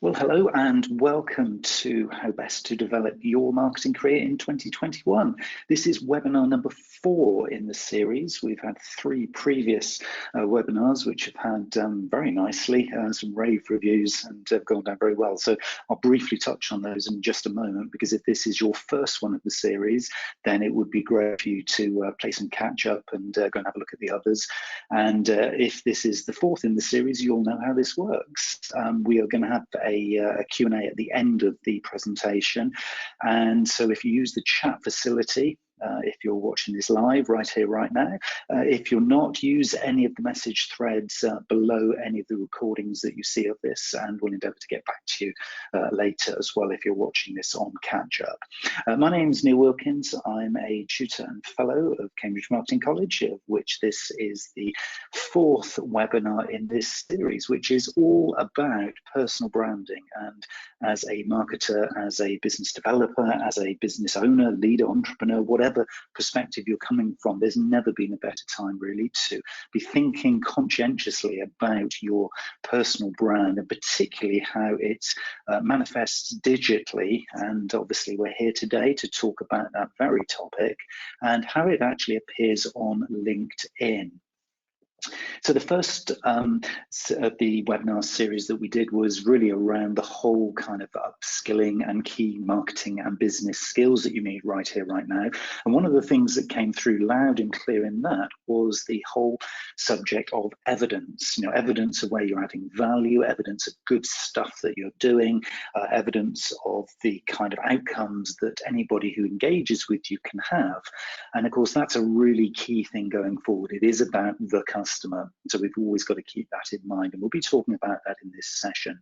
Well, hello and welcome to How Best to Develop Your Marketing Career in 2021. This is webinar number 4 in the series. We've had 3 previous webinars which have had very nicely some rave reviews and have gone down very well. So I'll briefly touch on those in just a moment, because if this is your first one of the series, then it would be great for you to play some catch up and go and have a look at the others. And if this is the 4th in the series, you'll know how this works. We are going to have a Q&A at the end of the presentation, and so if you use the chat facility, if you're watching this live right here, right now. If you're not, use any of the message threads below any of the recordings that you see of this, and we'll endeavour to get back to you later as well if you're watching this on catch up. My name is Neil Wilkins. I'm a tutor and fellow of Cambridge Marketing College, of which this is the 4th webinar in this series, which is all about personal branding. And as a marketer, as a business developer, as a business owner, leader, entrepreneur, whatever perspective you're coming from, there's never been a better time really to be thinking conscientiously about your personal brand, and particularly how it manifests digitally. And obviously we're here today to talk about that very topic and how it actually appears on LinkedIn. So the first of the webinar series that we did was really around the whole kind of upskilling and key marketing and business skills that you need right here, right now. And one of the things that came through loud and clear in that was the whole subject of evidence. You know, evidence of where you're adding value, evidence of good stuff that you're doing, evidence of the kind of outcomes that anybody who engages with you can have. And of course, that's a really key thing going forward. It is about the customer. So we've always got to keep that in mind, and we'll be talking about that in this session.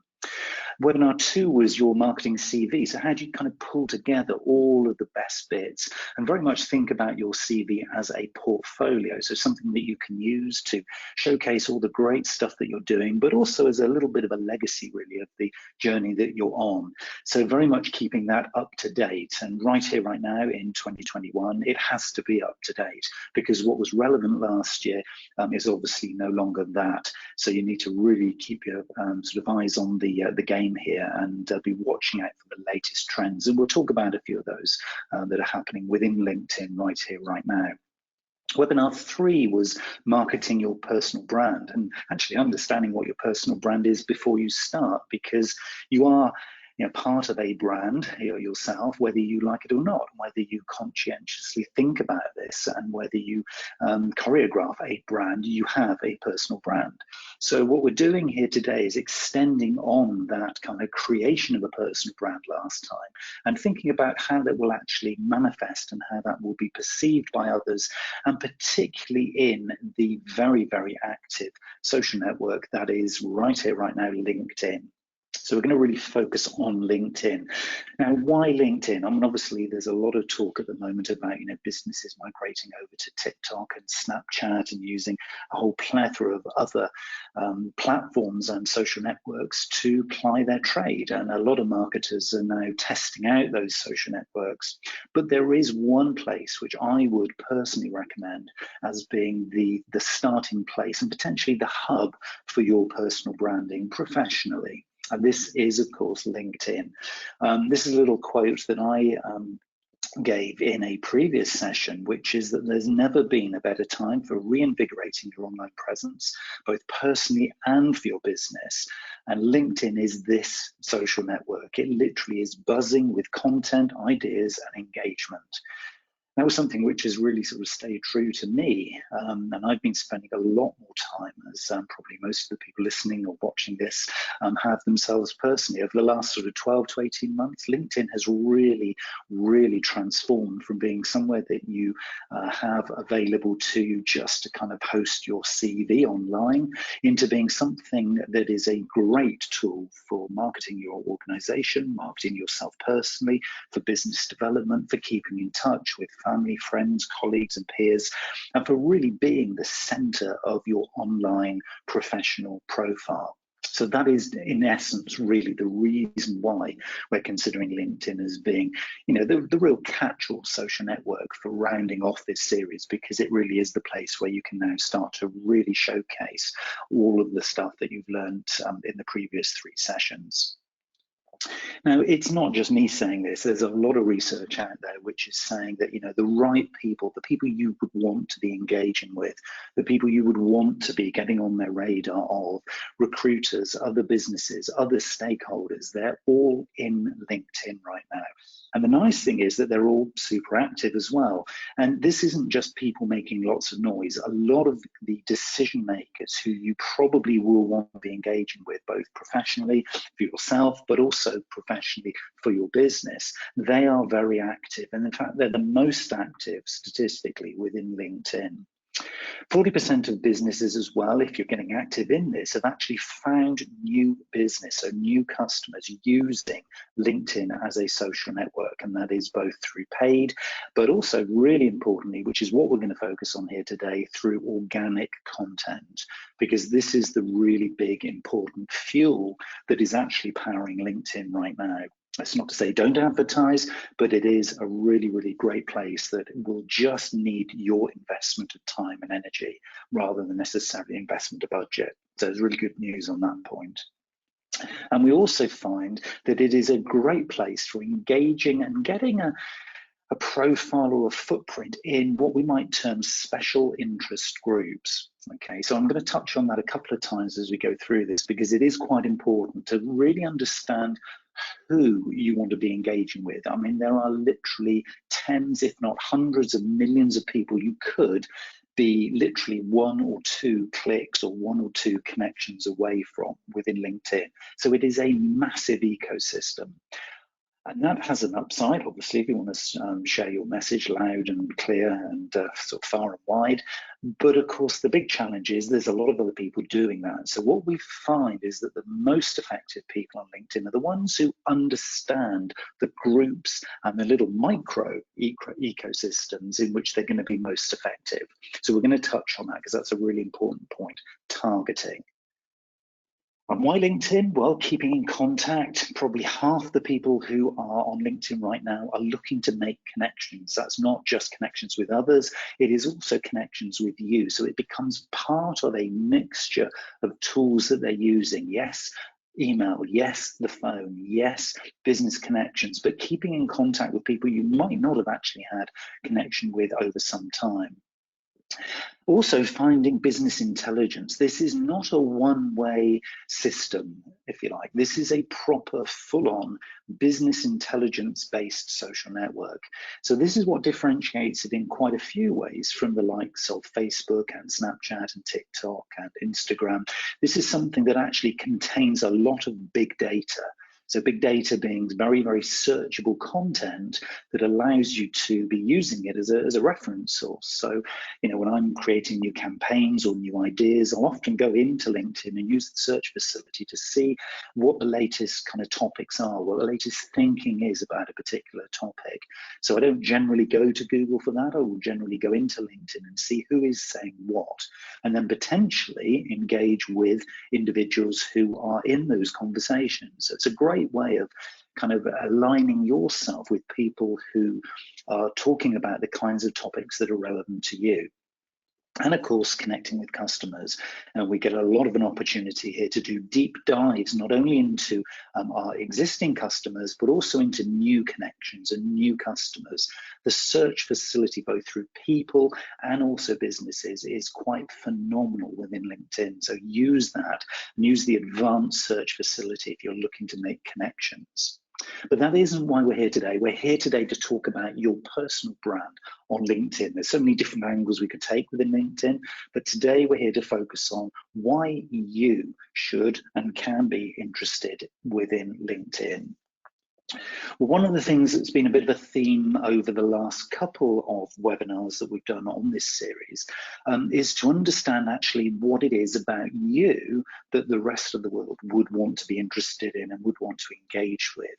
Webinar 2 was your marketing CV. So how do you kind of pull together all of the best bits and very much think about your CV as a portfolio? So something that you can use to showcase all the great stuff that you're doing, but also as a little bit of a legacy really of the journey that you're on. So very much keeping that up to date. And right here, right now in 2021, it has to be up to date, because what was relevant last year is obviously no longer that. So you need to really keep your sort of eyes on the game here and be watching out for the latest trends. And we'll talk about a few of those that are happening within LinkedIn right here, right now. Webinar 3 was marketing your personal brand, and actually understanding what your personal brand is before you start, because you are part of a brand yourself, whether you like it or not, whether you conscientiously think about this and whether you choreograph a brand, you have a personal brand. So what we're doing here today is extending on that kind of creation of a personal brand last time and thinking about how that will actually manifest and how that will be perceived by others, and particularly in the very, very active social network that is right here, right now, LinkedIn. So we're going to really focus on LinkedIn. Now, why LinkedIn? I mean, obviously, there's a lot of talk at the moment about businesses migrating over to TikTok and Snapchat and using a whole plethora of other platforms and social networks to ply their trade. And a lot of marketers are now testing out those social networks. But there is one place which I would personally recommend as being the starting place and potentially the hub for your personal branding professionally. And this is, of course, LinkedIn. This is a little quote that I gave in a previous session, which is that there's never been a better time for reinvigorating your online presence, both personally and for your business. And LinkedIn is this social network. It literally is buzzing with content, ideas, and engagement. That was something which has really sort of stayed true to me, and I've been spending a lot more time, as probably most of the people listening or watching this have themselves personally. Over the last sort of 12 to 18 months, LinkedIn has really, really transformed from being somewhere that you have available to just to kind of post your CV online into being something that is a great tool for marketing your organization, marketing yourself personally, for business development, for keeping in touch with family, friends, colleagues, and peers, and for really being the center of your online professional profile. So that is, in essence, really the reason why we're considering LinkedIn as being, the real catch-all social network for rounding off this series, because it really is the place where you can now start to really showcase all of the stuff that you've learned in the previous 3 sessions. Now, it's not just me saying this. There's a lot of research out there which is saying that, the right people, the people you would want to be engaging with, the people you would want to be getting on their radar of, recruiters, other businesses, other stakeholders, they're all in LinkedIn right now. And the nice thing is that they're all super active as well. And this isn't just people making lots of noise. A lot of the decision makers who you probably will want to be engaging with, both professionally for yourself, but also professionally for your business, they are very active. And in fact, they're the most active statistically within LinkedIn. 40% of businesses as well, if you're getting active in this, have actually found new business, so new customers using LinkedIn as a social network, and that is both through paid, but also really importantly, which is what we're going to focus on here today, through organic content, because this is the really big important fuel that is actually powering LinkedIn right now. That's not to say don't advertise, but it is a really, really great place that will just need your investment of time and energy rather than necessarily investment of budget. So there's really good news on that point. And we also find that it is a great place for engaging and getting a profile or a footprint in what we might term special interest groups. Okay, so I'm going to touch on that a couple of times as we go through this, because it is quite important to really understand who you want to be engaging with. I mean, there are literally tens, if not hundreds of millions of people you could be literally one or two clicks or one or two connections away from within LinkedIn. So it is a massive ecosystem. And that has an upside, obviously, if you want to share your message loud and clear and sort of far and wide. But of course, the big challenge is there's a lot of other people doing that. So what we find is that the most effective people on LinkedIn are the ones who understand the groups and the little micro ecosystems in which they're going to be most effective. So we're going to touch on that because that's a really important point, targeting. And why LinkedIn? Well, keeping in contact. Probably half the people who are on LinkedIn right now are looking to make connections. That's not just connections with others, it is also connections with you. So it becomes part of a mixture of tools that they're using. Yes, email, yes, the phone, yes, business connections, but keeping in contact with people you might not have actually had connection with over some time. Also, finding business intelligence. This is not a one-way system, if you like. This is a proper, full-on business intelligence-based social network. So this is what differentiates it in quite a few ways from the likes of Facebook and Snapchat and TikTok and Instagram. This is something that actually contains a lot of big data. So big data being very, very searchable content that allows you to be using it as a reference source. So, when I'm creating new campaigns or new ideas, I'll often go into LinkedIn and use the search facility to see what the latest kind of topics are, what the latest thinking is about a particular topic. So I don't generally go to Google for that. I will generally go into LinkedIn and see who is saying what, and then potentially engage with individuals who are in those conversations. So it's a great way of kind of aligning yourself with people who are talking about the kinds of topics that are relevant to you. And of course, connecting with customers. We get a lot of an opportunity here to do deep dives, not only into our existing customers, but also into new connections and new customers. The search facility, both through people and also businesses, is quite phenomenal within LinkedIn. So use that, and use the advanced search facility if you're looking to make connections. But that isn't why we're here today. We're here today to talk about your personal brand on LinkedIn. There's so many different angles we could take within LinkedIn, but today we're here to focus on why you should and can be interested within LinkedIn. Well, one of the things that's been a bit of a theme over the last couple of webinars that we've done on this series is to understand actually what it is about you that the rest of the world would want to be interested in and would want to engage with.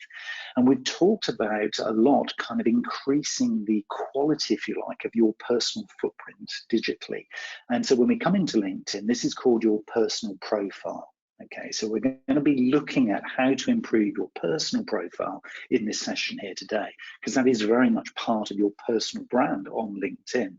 And we've talked about a lot kind of increasing the quality, if you like, of your personal footprint digitally. And so when we come into LinkedIn, this is called your personal profile. Okay, so we're going to be looking at how to improve your personal profile in this session here today, because that is very much part of your personal brand on LinkedIn.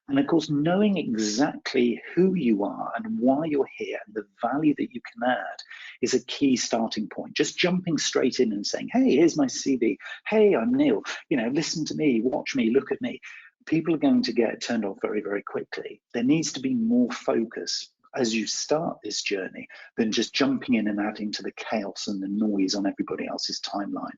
And of course, knowing exactly who you are and why you're here and the value that you can add is a key starting point. Just jumping straight in and saying, hey, here's my CV. Hey, I'm Neil. Listen to me, watch me, look at me. People are going to get turned off very, very quickly. There needs to be more focus as you start this journey than just jumping in and adding to the chaos and the noise on everybody else's timeline.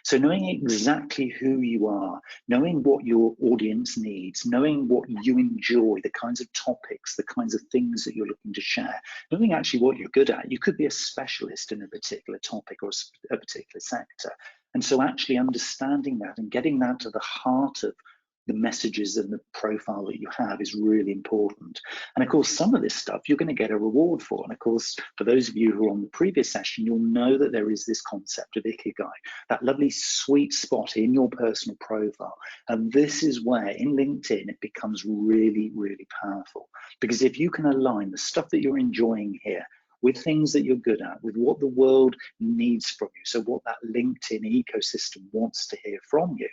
So knowing exactly who you are, knowing what your audience needs, knowing what you enjoy, the kinds of topics, the kinds of things that you're looking to share, knowing actually what you're good at. You could be a specialist in a particular topic or a particular sector. And so actually understanding that and getting that to the heart of the messages and the profile that you have is really important. And of course, some of this stuff you're going to get a reward for. And of course, for those of you who are on the previous session, you'll know that there is this concept of ikigai, that lovely sweet spot in your personal profile. And this is where in LinkedIn, it becomes really, really powerful. Because if you can align the stuff that you're enjoying here with things that you're good at, with what the world needs from you, so what that LinkedIn ecosystem wants to hear from you,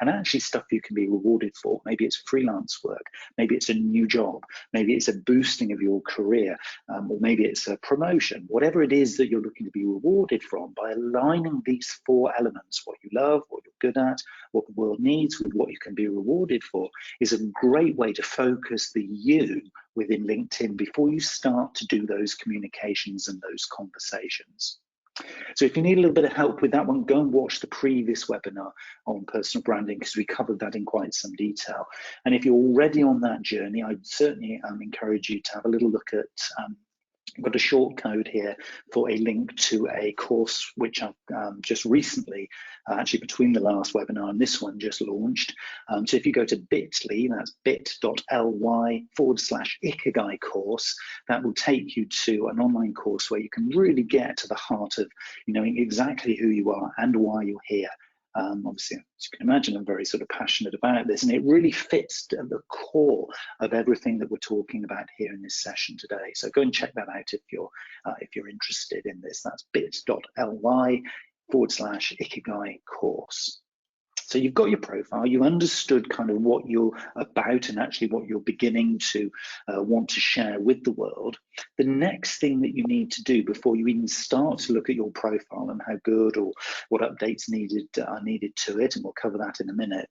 and actually stuff you can be rewarded for. Maybe it's freelance work, maybe it's a new job, maybe it's a boosting of your career, or maybe it's a promotion. Whatever it is that you're looking to be rewarded from, by aligning these four elements, what you love, what you're good at, what the world needs, with what you can be rewarded for, is a great way to focus the you within LinkedIn before you start to do those communications and those conversations. So if you need a little bit of help with that one, go and watch the previous webinar on personal branding, because we covered that in quite some detail. And if you're already on that journey, I'd certainly encourage you to have a little look at I've got a short code here for a link to a course which I've just recently, actually between the last webinar and this one, just launched. So if you go to bit.ly, that's bit.ly/Ikigai course, that will take you to an online course where you can really get to the heart of knowing exactly who you are and why you're here. Obviously, as you can imagine, I'm very sort of passionate about this, and it really fits at the core of everything that we're talking about here in this session today. So go and check that out if you're interested in this. That's bit.ly/Ikigai course. So you've got your profile, you understood kind of what you're about and actually what you're beginning to want to share with the world. The next thing that you need to do before you even start to look at your profile and how good or what updates are needed to it, and we'll cover that in a minute.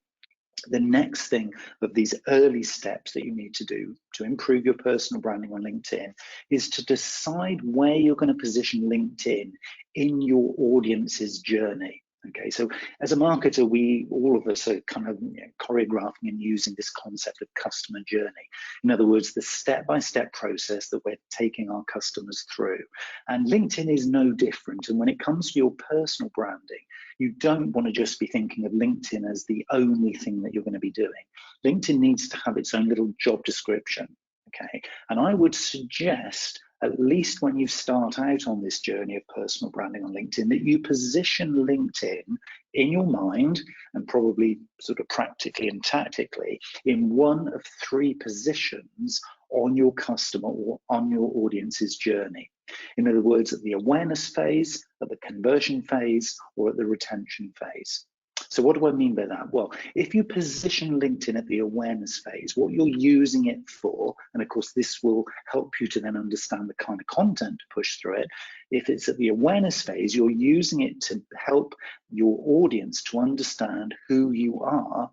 The next thing of these early steps that you need to do to improve your personal branding on LinkedIn is to decide where you're going to position LinkedIn in your audience's journey. Okay, so as a marketer, all of us are kind of choreographing and using this concept of customer journey. In other words, the step-by-step process that we're taking our customers through. And LinkedIn is no different. And when it comes to your personal branding, you don't want to just be thinking of LinkedIn as the only thing that you're going to be doing. LinkedIn needs to have its own little job description. Okay, and I would suggest, at least when you start out on this journey of personal branding on LinkedIn, that you position LinkedIn in your mind, and probably sort of practically and tactically, in one of three positions on your customer or on your audience's journey. In other words, at the awareness phase, at the conversion phase, or at the retention phase. So what do I mean by that? Well, if you position LinkedIn at the awareness phase, what you're using it for, and of course this will help you to then understand the kind of content to push through it. If it's at the awareness phase, you're using it to help your audience to understand who you are,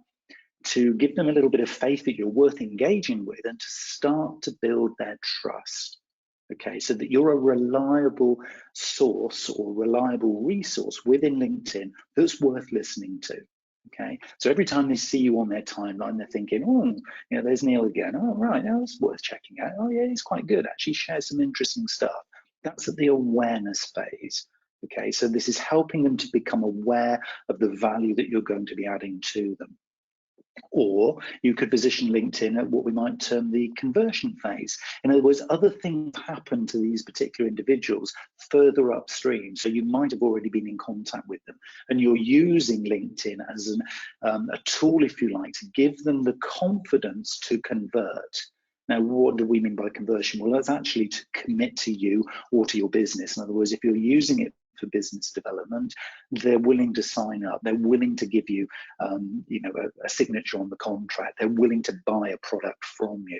to give them a little bit of faith that you're worth engaging with, and to start to build their trust. Okay, so that you're a reliable source or reliable resource within LinkedIn that's worth listening to. Okay, so every time they see you on their timeline, they're thinking, oh, there's Neil again. Oh, right, now that's worth checking out. Oh, yeah, he's quite good. Actually, shares some interesting stuff. That's at the awareness phase. Okay, so this is helping them to become aware of the value that you're going to be adding to them. Or you could position LinkedIn at what we might term the conversion phase. In other words, other things happen to these particular individuals further upstream. So you might have already been in contact with them, and you're using LinkedIn as a tool, if you like, to give them the confidence to convert. Now, what do we mean by conversion? Well, that's actually to commit to you or to your business. In other words, if you're using it for business development, they're willing to sign up. They're willing to give you, a signature on the contract. They're willing to buy a product from you.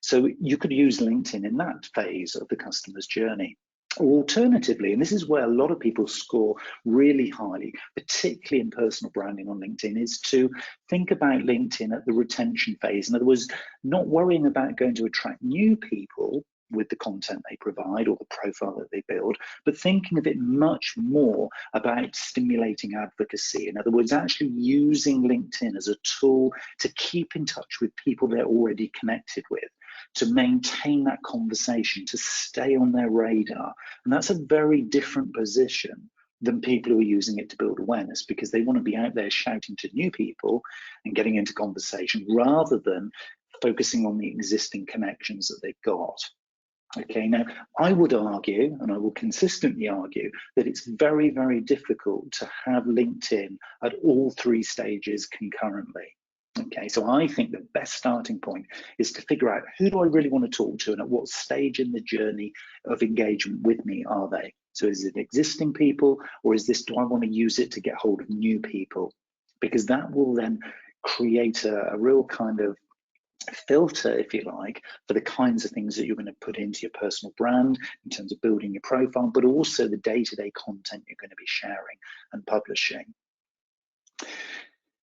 So you could use LinkedIn in that phase of the customer's journey. Or alternatively, and this is where a lot of people score really highly, particularly in personal branding on LinkedIn, is to think about LinkedIn at the retention phase. In other words, not worrying about going to attract new people with the content they provide or the profile that they build, but thinking of it much more about stimulating advocacy. In other words, actually using LinkedIn as a tool to keep in touch with people they're already connected with, to maintain that conversation, to stay on their radar. And that's a very different position than people who are using it to build awareness, because they want to be out there shouting to new people and getting into conversation rather than focusing on the existing connections that they've got. Okay, now I would argue, and I will consistently argue, that it's very, very difficult to have LinkedIn at all three stages concurrently. Okay, so I think the best starting point is to figure out, who do I really want to talk to and at what stage in the journey of engagement with me are they? So is it existing people, or is this, do I want to use it to get hold of new people? Because that will then create a real kind of filter, if you like, for the kinds of things that you're going to put into your personal brand in terms of building your profile, but also the day-to-day content you're going to be sharing and publishing.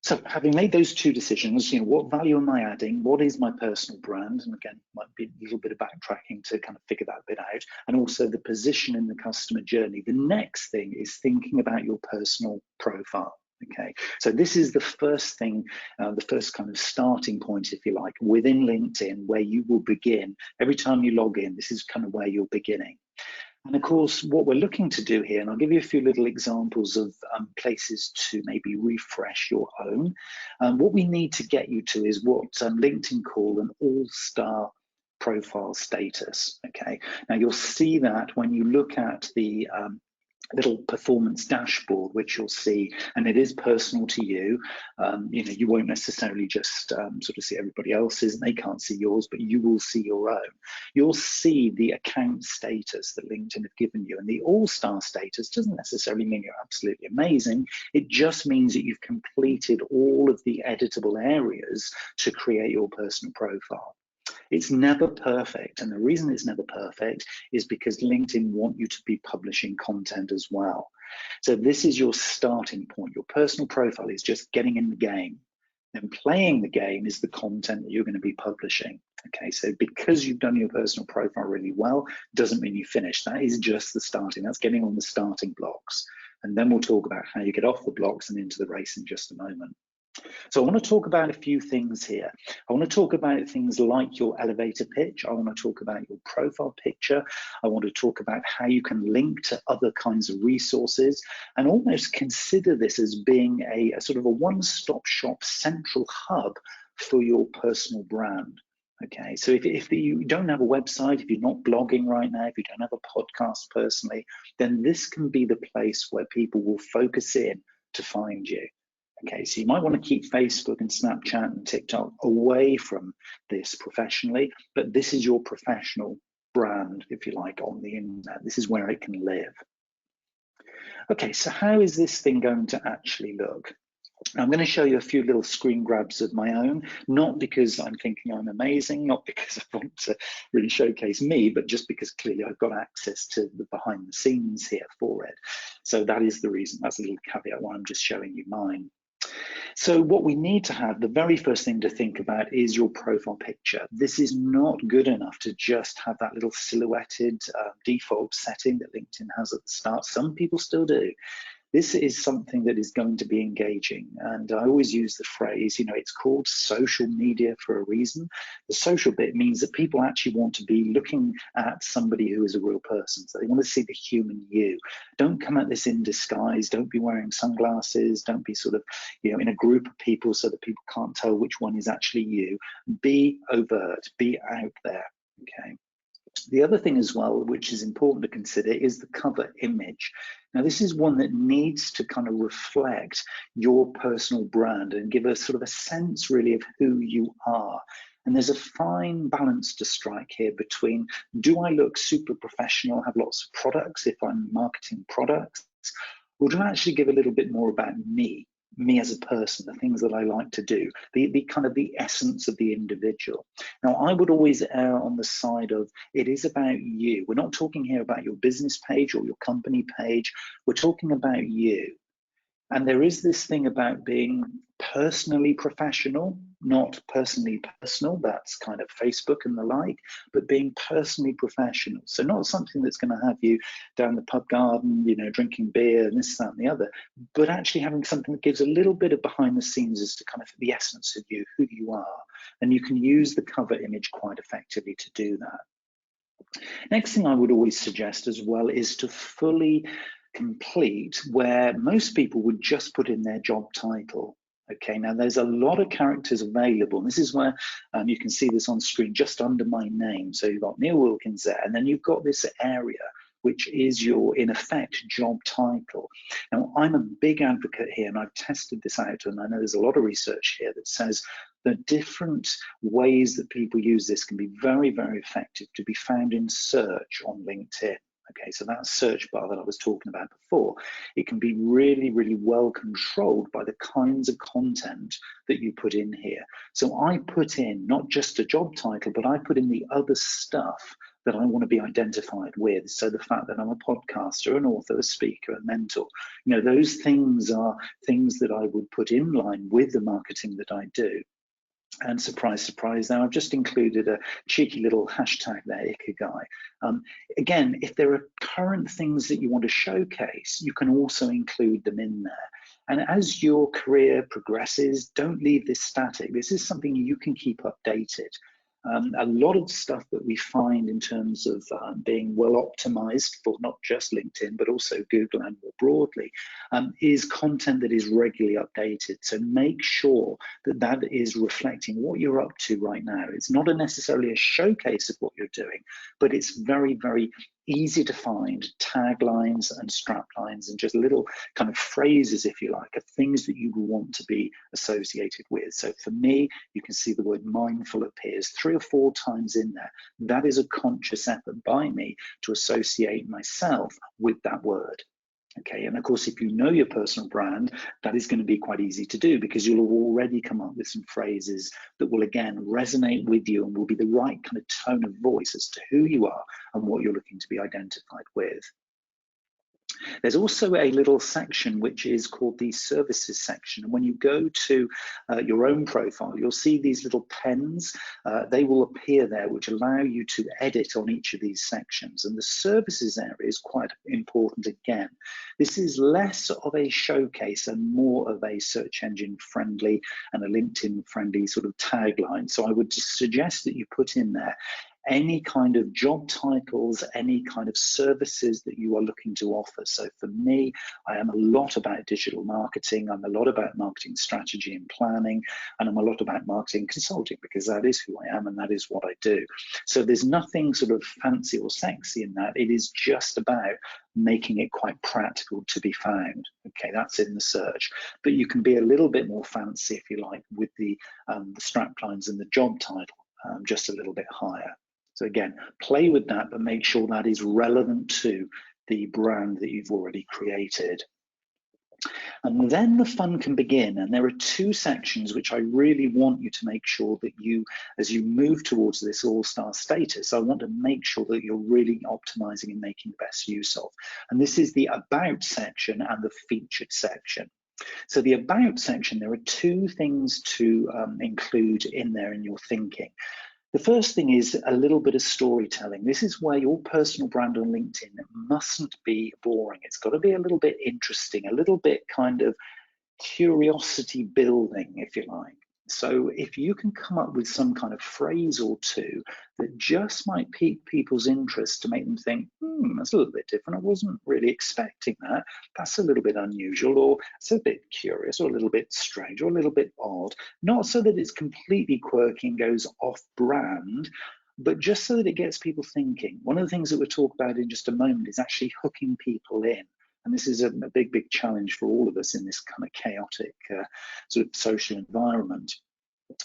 So having made those two decisions, what value am I adding? What is my personal brand? And again, might be a little bit of backtracking to kind of figure that bit out. And also the position in the customer journey. The next thing is thinking about your personal profile. Okay, so this is the first thing, the first kind of starting point, if you like, within LinkedIn, where you will begin. Every time you log in, this is kind of where you're beginning. And of course, what we're looking to do here, and I'll give you a few little examples of places to maybe refresh your own. What we need to get you to is what LinkedIn call an all-star profile status. Okay, now you'll see that when you look at the little performance dashboard, which you'll see, and it is personal to you. You won't necessarily just sort of see everybody else's, and they can't see yours, but you will see your own. You'll see the account status that LinkedIn have given you, and the all-star status doesn't necessarily mean you're absolutely amazing. It just means that you've completed all of the editable areas to create your personal profile. It's never perfect, and the reason it's never perfect is because LinkedIn want you to be publishing content as well. So this is your starting point. Your personal profile is just getting in the game. And playing the game is the content that you're going to be publishing. Okay, so because you've done your personal profile really well, doesn't mean you finish. That is just the starting. That's getting on the starting blocks. And then we'll talk about how you get off the blocks and into the race in just a moment. So I want to talk about a few things here. I want to talk about things like your elevator pitch. I want to talk about your profile picture. I want to talk about how you can link to other kinds of resources and almost consider this as being a sort of a one-stop shop central hub for your personal brand. Okay, so if you don't have a website, if you're not blogging right now, if you don't have a podcast personally, then this can be the place where people will focus in to find you. Okay, so you might want to keep Facebook and Snapchat and TikTok away from this professionally, but this is your professional brand, if you like, on the internet. This is where it can live. Okay, so how is this thing going to actually look? I'm going to show you a few little screen grabs of my own, not because I'm thinking I'm amazing, not because I want to really showcase me, but just because clearly I've got access to the behind the scenes here for it. So that is the reason. That's a little caveat why I'm just showing you mine. So what we need to have, the very first thing to think about is your profile picture. This is not good enough to just have that little silhouetted default setting that LinkedIn has at the start. Some people still do. This is something that is going to be engaging. And I always use the phrase, it's called social media for a reason. The social bit means that people actually want to be looking at somebody who is a real person. So they want to see the human you. Don't come at this in disguise. Don't be wearing sunglasses. Don't be sort of, in a group of people so that people can't tell which one is actually you. Be overt, be out there, okay? The other thing as well, which is important to consider, is the cover image. Now, this is one that needs to kind of reflect your personal brand and give us sort of a sense really of who you are. And there's a fine balance to strike here between, do I look super professional, have lots of products if I'm marketing products, or do I actually give a little bit more about me? me as a person, the things that I like to do, the kind of the essence of the individual. Now, I would always err on the side of it is about you. We're not talking here about your business page or your company page. We're talking about you. And there is this thing about being personally professional, not personally personal. That's kind of Facebook and the like, but being personally professional. So not something that's going to have you down the pub garden, drinking beer and this, that, and the other, but actually having something that gives a little bit of behind the scenes as to kind of the essence of you, who you are. And you can use the cover image quite effectively to do that. Next thing I would always suggest as well is to fully complete where most people would just put in their job title. Okay, now there's a lot of characters available, and this is where you can see this on screen just under my name. So you've got Neil Wilkins there, and then you've got this area which is your, in effect, job title. Now, I'm a big advocate here, and I've tested this out, and I know there's a lot of research here that says the different ways that people use this can be very, very effective to be found in search on LinkedIn. Okay, so that search bar that I was talking about before, it can be really, really well controlled by the kinds of content that you put in here. So I put in not just a job title, but I put in the other stuff that I want to be identified with. So the fact that I'm a podcaster, an author, a speaker, a mentor, those things are things that I would put in line with the marketing that I do. And surprise, surprise, now I've just included a cheeky little hashtag there, Ikigai. Again, if there are current things that you want to showcase, you can also include them in there. And as your career progresses, don't leave this static. This is something you can keep updated. A lot of stuff that we find in terms of being well optimized for not just LinkedIn, but also Google and more broadly, is content that is regularly updated. So make sure that that is reflecting what you're up to right now. It's not necessarily a showcase of what you're doing, but it's very, very easy to find taglines and strap lines and just little kind of phrases, if you like, of things that you want to be associated with. So for me, you can see the word mindful appears 3 or 4 times in there. That is a conscious effort by me to associate myself with that word. Okay, and of course, if you know your personal brand, that is going to be quite easy to do because you'll have already come up with some phrases that will again resonate with you and will be the right kind of tone of voice as to who you are and what you're looking to be identified with. There's also a little section which is called the services section. And when you go to your own profile, you'll see these little pens. They will appear there, which allow you to edit on each of these sections. And the services area is quite important again. This is less of a showcase and more of a search engine friendly and a LinkedIn friendly sort of tagline. So I would suggest that you put in there any kind of job titles, any kind of services that you are looking to offer. So for me, I am a lot about digital marketing. I'm a lot about marketing strategy and planning, and I'm a lot about marketing consulting because that is who I am and that is what I do. So there's nothing sort of fancy or sexy in that. It is just about making it quite practical to be found. Okay, that's in the search. But you can be a little bit more fancy, if you like, with the strap lines and the job title, just a little bit higher. So again, play with that, but make sure that is relevant to the brand that you've already created. And then the fun can begin. And there are 2 sections which I really want you to make sure that you, as you move towards this all-star status, I want to make sure that you're really optimizing and making the best use of. And this is the about section and the featured section. So the about section, there are 2 things to include in there in your thinking. The first thing is a little bit of storytelling. This is where your personal brand on LinkedIn mustn't be boring. It's got to be a little bit interesting, a little bit kind of curiosity building, if you like. So if you can come up with some kind of phrase or 2 that just might pique people's interest to make them think, that's a little bit different. I wasn't really expecting that. That's a little bit unusual, or it's a bit curious, or a little bit strange, or a little bit odd. Not so that it's completely quirky and goes off brand, but just so that it gets people thinking. One of the things that we'll talk about in just a moment is actually hooking people in. And this is a big, big challenge for all of us in this kind of chaotic sort of social environment.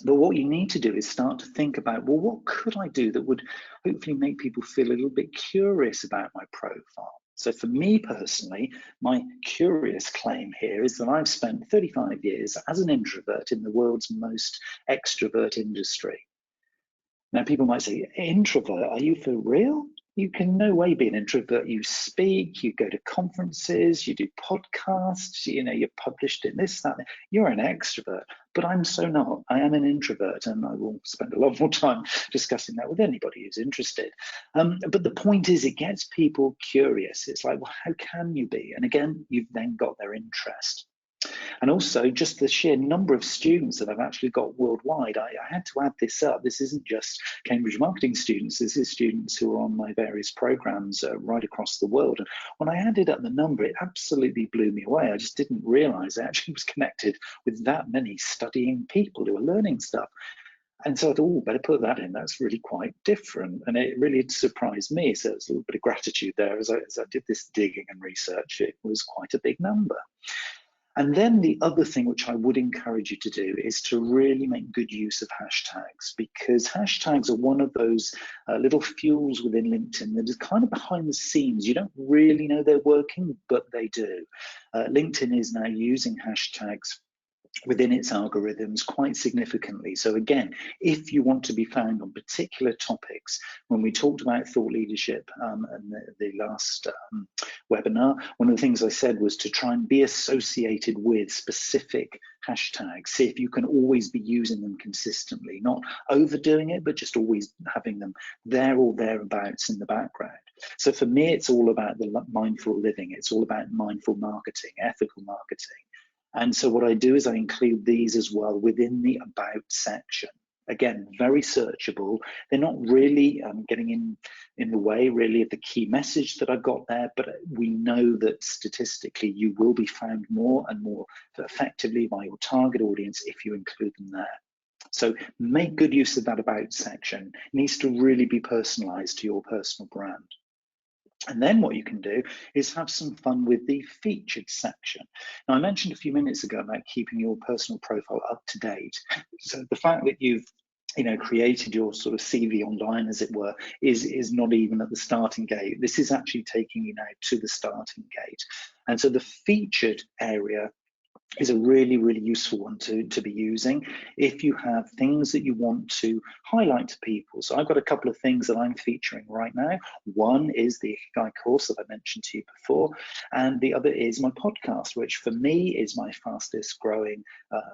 But what you need to do is start to think about, well, what could I do that would hopefully make people feel a little bit curious about my profile? So for me personally, my curious claim here is that I've spent 35 years as an introvert in the world's most extrovert industry. Now, people might say, introvert, are you for real? You can no way be an introvert. You speak, you go to conferences, you do podcasts, you're published in this, that. You're an extrovert, but I'm so not. I am an introvert, and I will spend a lot more time discussing that with anybody who's interested. But the point is, it gets people curious. It's like, well, how can you be? And again, you've then got their interest. And also just the sheer number of students that I've actually got worldwide. I had to add this up. This isn't just Cambridge marketing students. This is students who are on my various programs right across the world. And when I added up the number, it absolutely blew me away. I just didn't realize it actually was connected with that many studying people who are learning stuff. And so I thought, oh, better put that in. That's really quite different. And it really surprised me. So it's a little bit of gratitude there. As I did this digging and research, it was quite a big number. And then the other thing which I would encourage you to do is to really make good use of hashtags, because hashtags are one of those little fuels within LinkedIn that is kind of behind the scenes. You don't really know they're working, but they do. LinkedIn is now using hashtags within its algorithms quite significantly. So again, if you want to be found on particular topics, when we talked about thought leadership in the last webinar, one of the things I said was to try and be associated with specific hashtags. See if you can always be using them consistently, not overdoing it, but just always having them there or thereabouts in the background. So for me, it's all about the mindful living. It's all about mindful marketing, ethical marketing. And so what I do is I include these as well within the About section. Again, very searchable. They're not really getting in the way really of the key message that I've got there, but we know that statistically you will be found more and more effectively by your target audience if you include them there. So make good use of that About section. It needs to really be personalized to your personal brand. And then what you can do is have some fun with the featured section. Now, I mentioned a few minutes ago about keeping your personal profile up to date. So the fact that you've created your sort of CV online, as it were, is not even at the starting gate. This is actually taking you now to the starting gate. And so the featured area is a really, really useful one to be using if you have things that you want to highlight to people. So I've got a couple of things that I'm featuring right now. One is the Ikigai course that I mentioned to you before, and the other is my podcast, which for me is my fastest growing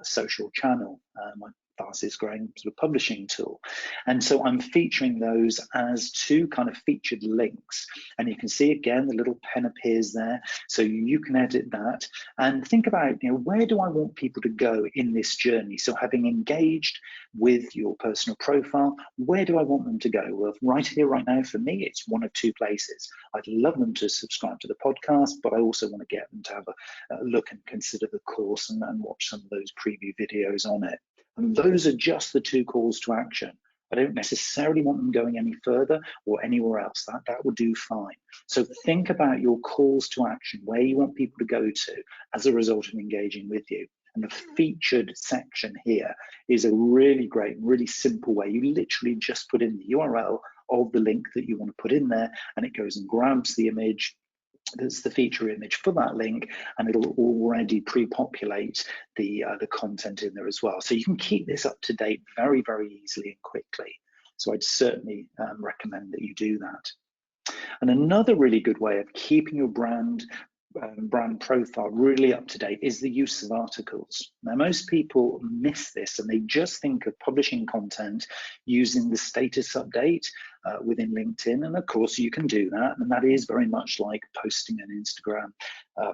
social channel, my fastest growing sort of publishing tool. And so I'm featuring those as two kind of featured links. And you can see again, the little pen appears there. So you can edit that and think about, where do I want people to go in this journey? So having engaged with your personal profile, where do I want them to go? Well, right here, right now, for me, it's one of two places. I'd love them to subscribe to the podcast, but I also want to get them to have a look and consider the course and watch some of those preview videos on it. And those are just the two calls to action. I don't necessarily want them going any further or anywhere else. That will do fine. So think about your calls to action, where you want people to go to as a result of engaging with you. And the featured section here is a really great, really simple way. You literally just put in the URL of the link that you want to put in there, and it goes and grabs the image. That's the feature image for that link, and it'll already pre-populate the content in there as well. So you can keep this up to date very, very easily and quickly. So I'd certainly recommend that you do that. And another really good way of keeping your brand profile really up to date is the use of articles. Now, most people miss this and they just think of publishing content using the status update within LinkedIn. And of course, you can do that. And that is very much like posting an Instagram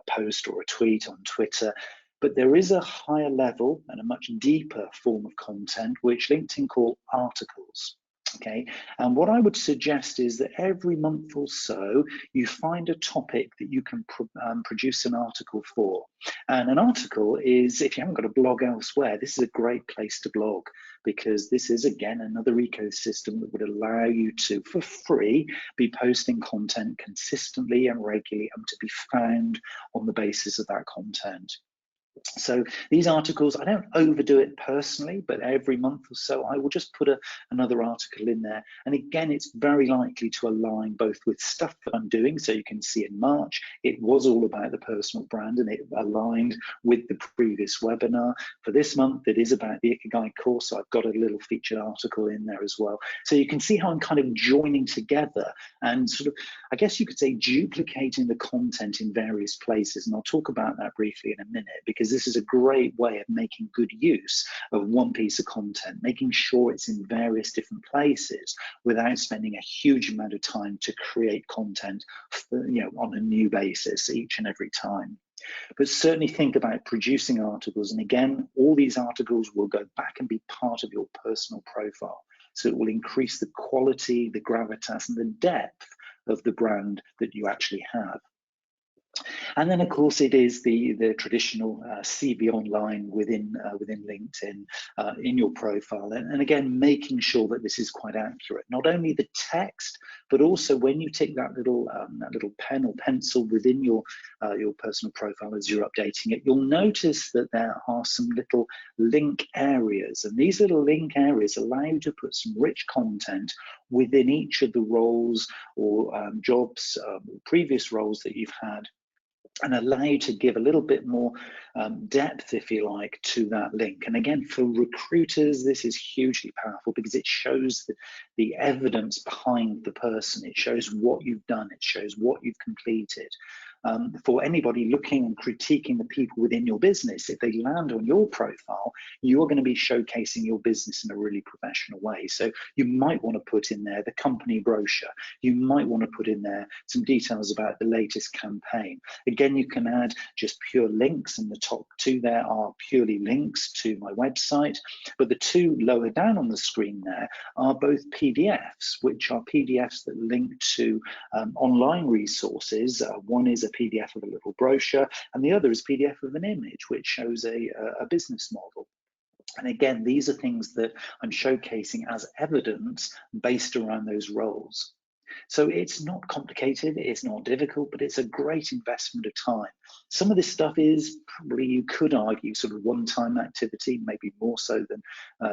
post or a tweet on Twitter. But there is a higher level and a much deeper form of content, which LinkedIn call articles. Okay, and what I would suggest is that every month or so you find a topic that you can produce an article for. And an article is, if you haven't got a blog elsewhere, this is a great place to blog, because this is again another ecosystem that would allow you to, for free, be posting content consistently and regularly and to be found on the basis of that content. So these articles, I don't overdo it personally, but every month or so I will just put another article in there. And again, it's very likely to align both with stuff that I'm doing. So you can see in March, it was all about the personal brand and it aligned with the previous webinar. For this month, it is about the Ikigai course. So I've got a little featured article in there as well. So you can see how I'm kind of joining together and sort of, I guess you could say, duplicating the content in various places. And I'll talk about that briefly in a minute, because this is a great way of making good use of one piece of content, making sure it's in various different places without spending a huge amount of time to create content for, on a new basis each and every time. But certainly think about producing articles. And again, all these articles will go back and be part of your personal profile. So it will increase the quality, the gravitas, and the depth of the brand that you actually have. And then, of course, it is the traditional CV online within LinkedIn in your profile. And again, making sure that this is quite accurate. Not only the text, but also when you take that little pen or pencil within your personal profile as you're updating it, you'll notice that there are some little link areas. And these little link areas allow you to put some rich content within each of the roles or jobs, previous roles that you've had, and allow you to give a little bit more depth, if you like, to that link. And again, for recruiters, this is hugely powerful because it shows the evidence behind the person. It shows what you've done. It shows what you've completed. For anybody looking and critiquing the people within your business, if they land on your profile, you're going to be showcasing your business in a really professional way. So you might want to put in there the company brochure. You might want to put in there some details about the latest campaign. Again, you can add just pure links, and the top two there are purely links to my website. But the two lower down on the screen there are both PDFs, which are PDFs that link to online resources. One is a PDF of a little brochure, and the other is PDF of an image, which shows a business model. And again, these are things that I'm showcasing as evidence based around those roles. So it's not complicated, it's not difficult, but it's a great investment of time. Some of this stuff is probably, you could argue, sort of one-time activity, maybe more so than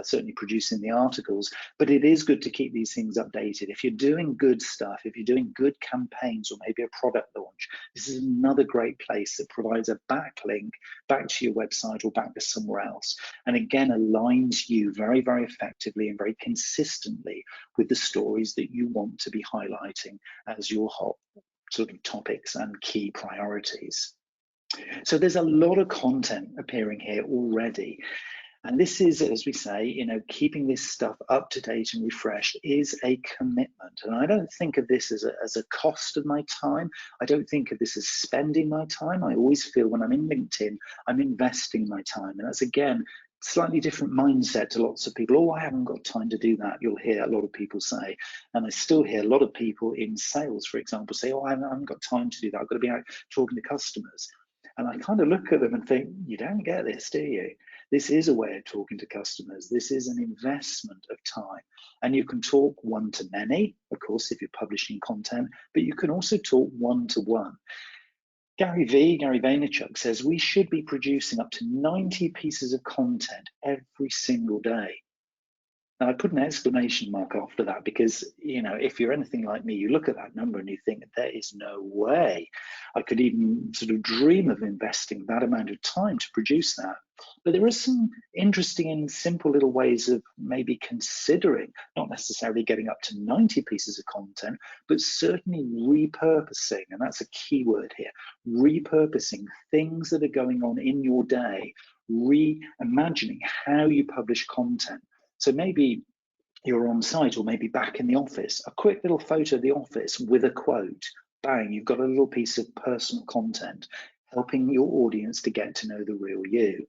certainly producing the articles, but it is good to keep these things updated. If you're doing good stuff, if you're doing good campaigns or maybe a product launch, this is another great place that provides a backlink back to your website or back to somewhere else. And again, aligns you very, very effectively and very consistently with the stories that you want to be highlighting as your hot sort of topics and key priorities. So there's a lot of content appearing here already. And this is, as we say, keeping this stuff up to date and refreshed is a commitment. And I don't think of this as a cost of my time. I don't think of this as spending my time. I always feel when I'm in LinkedIn, I'm investing my time. And that's, again, slightly different mindset to lots of people. Oh, I haven't got time to do that. You'll hear a lot of people say, and I still hear a lot of people in sales, for example, say, oh, I haven't got time to do that. I've got to be out talking to customers. And I kind of look at them and think, you don't get this, do you? This is a way of talking to customers. This is an investment of time. And you can talk one to many, of course, if you're publishing content, but you can also talk one to one. Gary Vaynerchuk says we should be producing up to 90 pieces of content every single day. Now, I put an exclamation mark after that because, if you're anything like me, you look at that number and you think, there is no way I could even sort of dream of investing that amount of time to produce that. But there are some interesting and simple little ways of maybe considering, not necessarily getting up to 90 pieces of content, but certainly repurposing, and that's a key word here, repurposing things that are going on in your day, reimagining how you publish content. So maybe you're on site or maybe back in the office, a quick little photo of the office with a quote, bang, you've got a little piece of personal content, helping your audience to get to know the real you.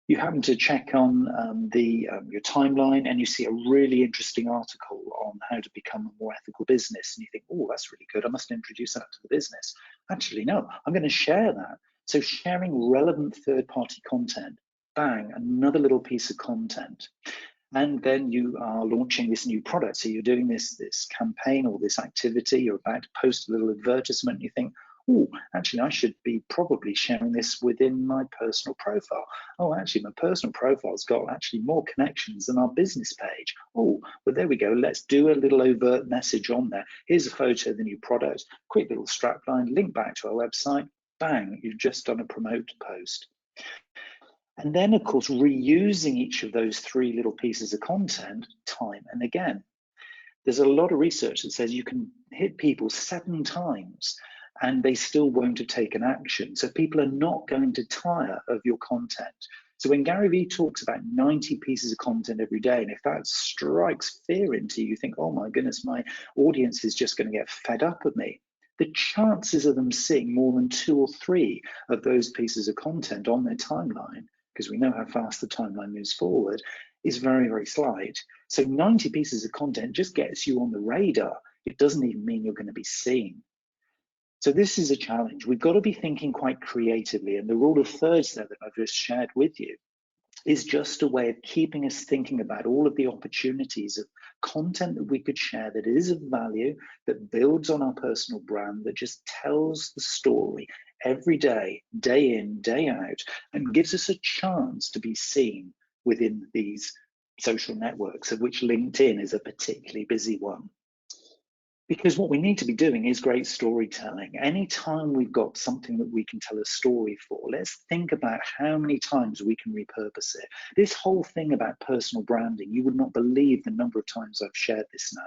You happen to check on your timeline and you see a really interesting article on how to become a more ethical business. And you think, oh, that's really good. I must introduce that to the business. Actually, no, I'm going to share that. So sharing relevant third-party content, bang, another little piece of content. And then you are launching this new product. So you're doing this campaign or this activity, you're about to post a little advertisement, and you think, Oh, actually, I should be probably sharing this within my personal profile. Oh, actually, my personal profile's got actually more connections than our business page. Oh, well, there we go. Let's do a little overt message on there. Here's a photo of the new product, quick little strapline, link back to our website. Bang, you've just done a promote post. And then, of course, reusing each of those three little pieces of content time and again. There's a lot of research that says you can hit people 7 times and they still won't have taken action. So people are not going to tire of your content. So when Gary Vee talks about 90 pieces of content every day, and if that strikes fear into you, you think, oh my goodness, my audience is just going to get fed up of me. The chances of them seeing more than 2 or 3 of those pieces of content on their timeline, because we know how fast the timeline moves forward, is very, very slight. So 90 pieces of content just gets you on the radar. It doesn't even mean you're going to be seen. So this is a challenge. We've got to be thinking quite creatively. And the rule of thirds there that I've just shared with you is just a way of keeping us thinking about all of the opportunities of content that we could share that is of value, that builds on our personal brand, that just tells the story every day, day in, day out, and gives us a chance to be seen within these social networks, of which LinkedIn is a particularly busy one. Because what we need to be doing is great storytelling. Anytime we've got something that we can tell a story for, let's think about how many times we can repurpose it. This whole thing about personal branding, you would not believe the number of times I've shared this now.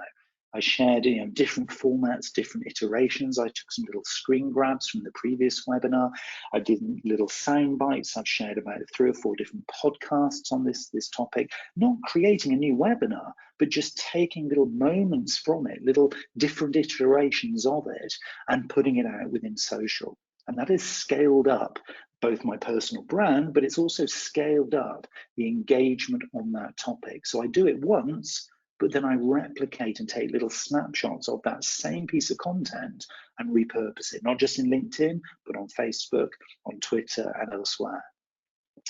I shared different formats, different iterations. I took some little screen grabs from the previous webinar. I did little sound bites. I've shared about 3 or 4 different podcasts on this topic, not creating a new webinar, but just taking little moments from it, little different iterations of it, and putting it out within social. And that is scaled up both my personal brand, but it's also scaled up the engagement on that topic. So I do it once, but then I replicate and take little snapshots of that same piece of content and repurpose it, not just in LinkedIn, but on Facebook, on Twitter, and elsewhere.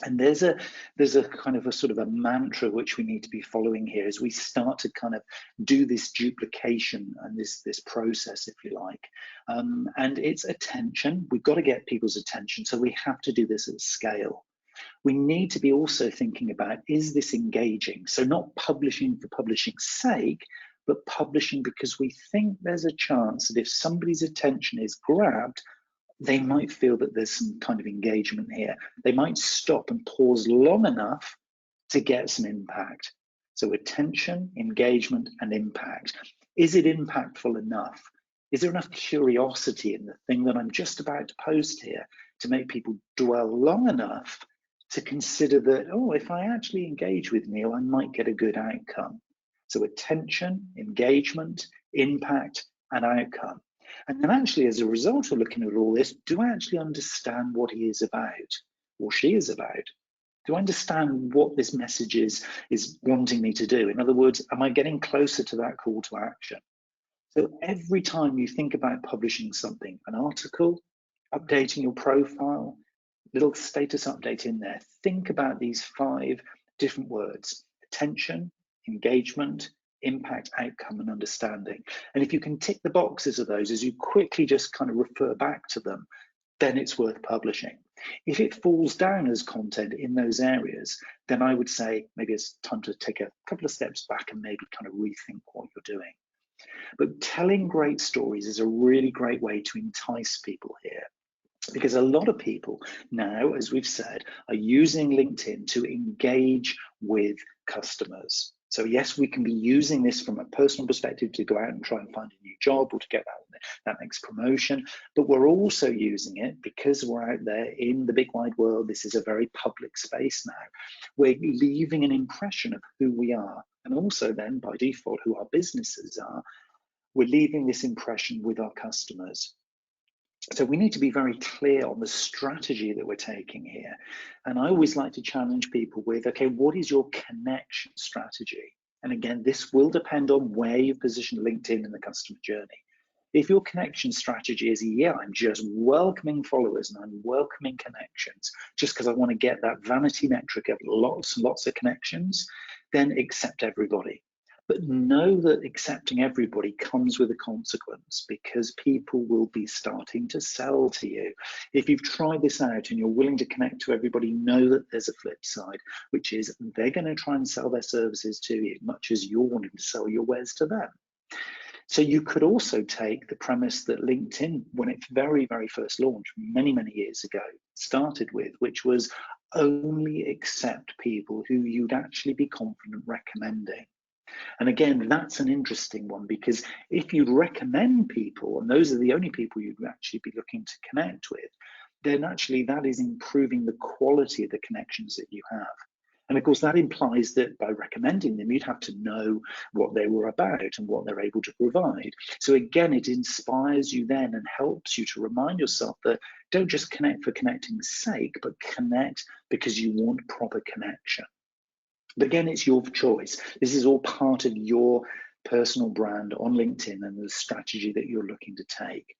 And there's a kind of a sort of a mantra which we need to be following here as we start to kind of do this duplication and this process, if you like. And it's attention. We've got to get people's attention, so we have to do this at scale. We need to be also thinking about, is this engaging? So not publishing for publishing's sake, but publishing because we think there's a chance that if somebody's attention is grabbed, they might feel that there's some kind of engagement here. They might stop and pause long enough to get some impact. So attention, engagement, and impact. Is it impactful enough? Is there enough curiosity in the thing that I'm just about to post here to make people dwell long enough to consider that, oh, if I actually engage with Neil, I might get a good outcome? So attention, engagement, impact, and outcome. And then actually, as a result of looking at all this, do I actually understand what he is about or she is about? Do I understand what this message is wanting me to do? In other words, am I getting closer to that call to action? So every time you think about publishing something, an article, updating your profile, little status update in there, think about these 5 different words: attention, engagement, impact, outcome, and understanding. And if you can tick the boxes of those as you quickly just kind of refer back to them, then it's worth publishing. If it falls down as content in those areas, then I would say maybe it's time to take a couple of steps back and maybe kind of rethink what you're doing. But telling great stories is a really great way to entice people here, because a lot of people now, as we've said, are using LinkedIn to engage with customers. So yes, we can be using this from a personal perspective to go out and try and find a new job or to get that next promotion, but we're also using it because we're out there in the big wide world. This is a very public space now. We're leaving an impression of who we are, and also then by default who our businesses are. We're leaving this impression with our customers. So we need to be very clear on the strategy that we're taking here. And I always like to challenge people with, okay, what is your connection strategy? And again, this will depend on where you position LinkedIn in the customer journey. If your connection strategy is, yeah, I'm just welcoming followers and I'm welcoming connections just because I want to get that vanity metric of lots and lots of connections, then accept everybody. But know that accepting everybody comes with a consequence, because people will be starting to sell to you. If you've tried this out and you're willing to connect to everybody, know that there's a flip side, which is they're going to try and sell their services to you, much as you're wanting to sell your wares to them. So you could also take the premise that LinkedIn, when it very, very first launched many, many years ago, started with, which was only accept people who you'd actually be confident recommending. And again, that's an interesting one, because if you recommend people, and those are the only people you'd actually be looking to connect with, then actually that is improving the quality of the connections that you have. And of course, that implies that by recommending them, you'd have to know what they were about and what they're able to provide. So again, it inspires you then and helps you to remind yourself that don't just connect for connecting's sake, but connect because you want proper connection. But again, it's your choice. This is all part of your personal brand on LinkedIn and the strategy that you're looking to take.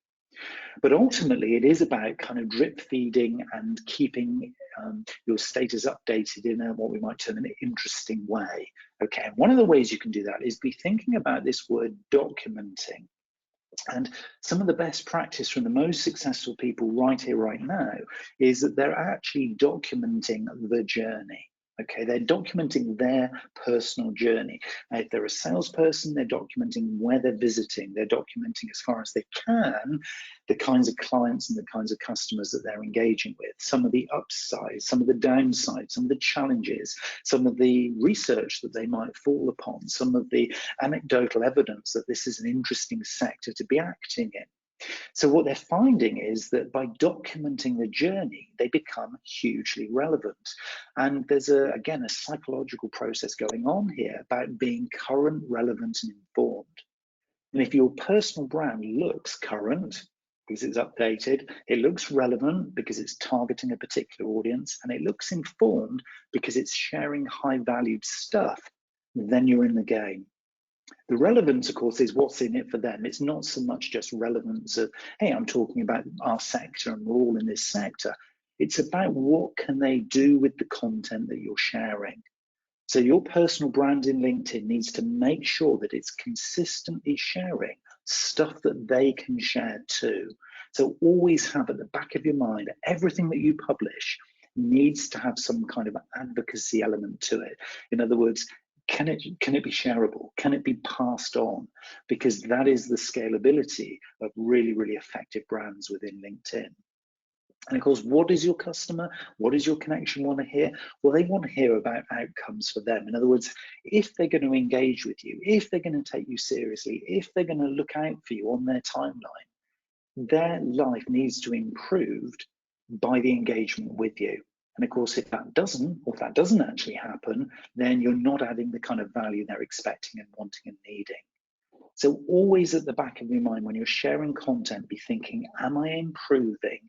But ultimately, it is about kind of drip feeding and keeping your status updated in what we might term an interesting way. Okay, and one of the ways you can do that is be thinking about this word documenting. And some of the best practice from the most successful people right here, right now, is that they're actually documenting the journey. Okay, they're documenting their personal journey. Now, if they're a salesperson, they're documenting where they're visiting. They're documenting as far as they can the kinds of clients and the kinds of customers that they're engaging with, some of the upsides, some of the downsides, some of the challenges, some of the research that they might fall upon, some of the anecdotal evidence that this is an interesting sector to be acting in. So what they're finding is that by documenting the journey, they become hugely relevant. And there's, again, a psychological process going on here about being current, relevant, and informed. And if your personal brand looks current, because it's updated, it looks relevant because it's targeting a particular audience, and it looks informed because it's sharing high-valued stuff, then you're in the game. The relevance, of course, is what's in it for them. It's not so much just relevance of, hey, I'm talking about our sector and we're all in this sector. It's about what can they do with the content that you're sharing. So your personal brand in LinkedIn needs to make sure that it's consistently sharing stuff that they can share too. So always have at the back of your mind, everything that you publish needs to have some kind of advocacy element to it. In other words, can it be shareable? Can it be passed on? Because that is the scalability of really, really effective brands within LinkedIn. And of course, what does your customer, what does your connection want to hear? Well, they want to hear about outcomes for them. In other words, if they're going to engage with you, if they're going to take you seriously, if they're going to look out for you on their timeline, their life needs to improve by the engagement with you. And of course, if that doesn't, or if that doesn't actually happen, then you're not adding the kind of value they're expecting and wanting and needing. So always at the back of your mind, when you're sharing content, be thinking, am I improving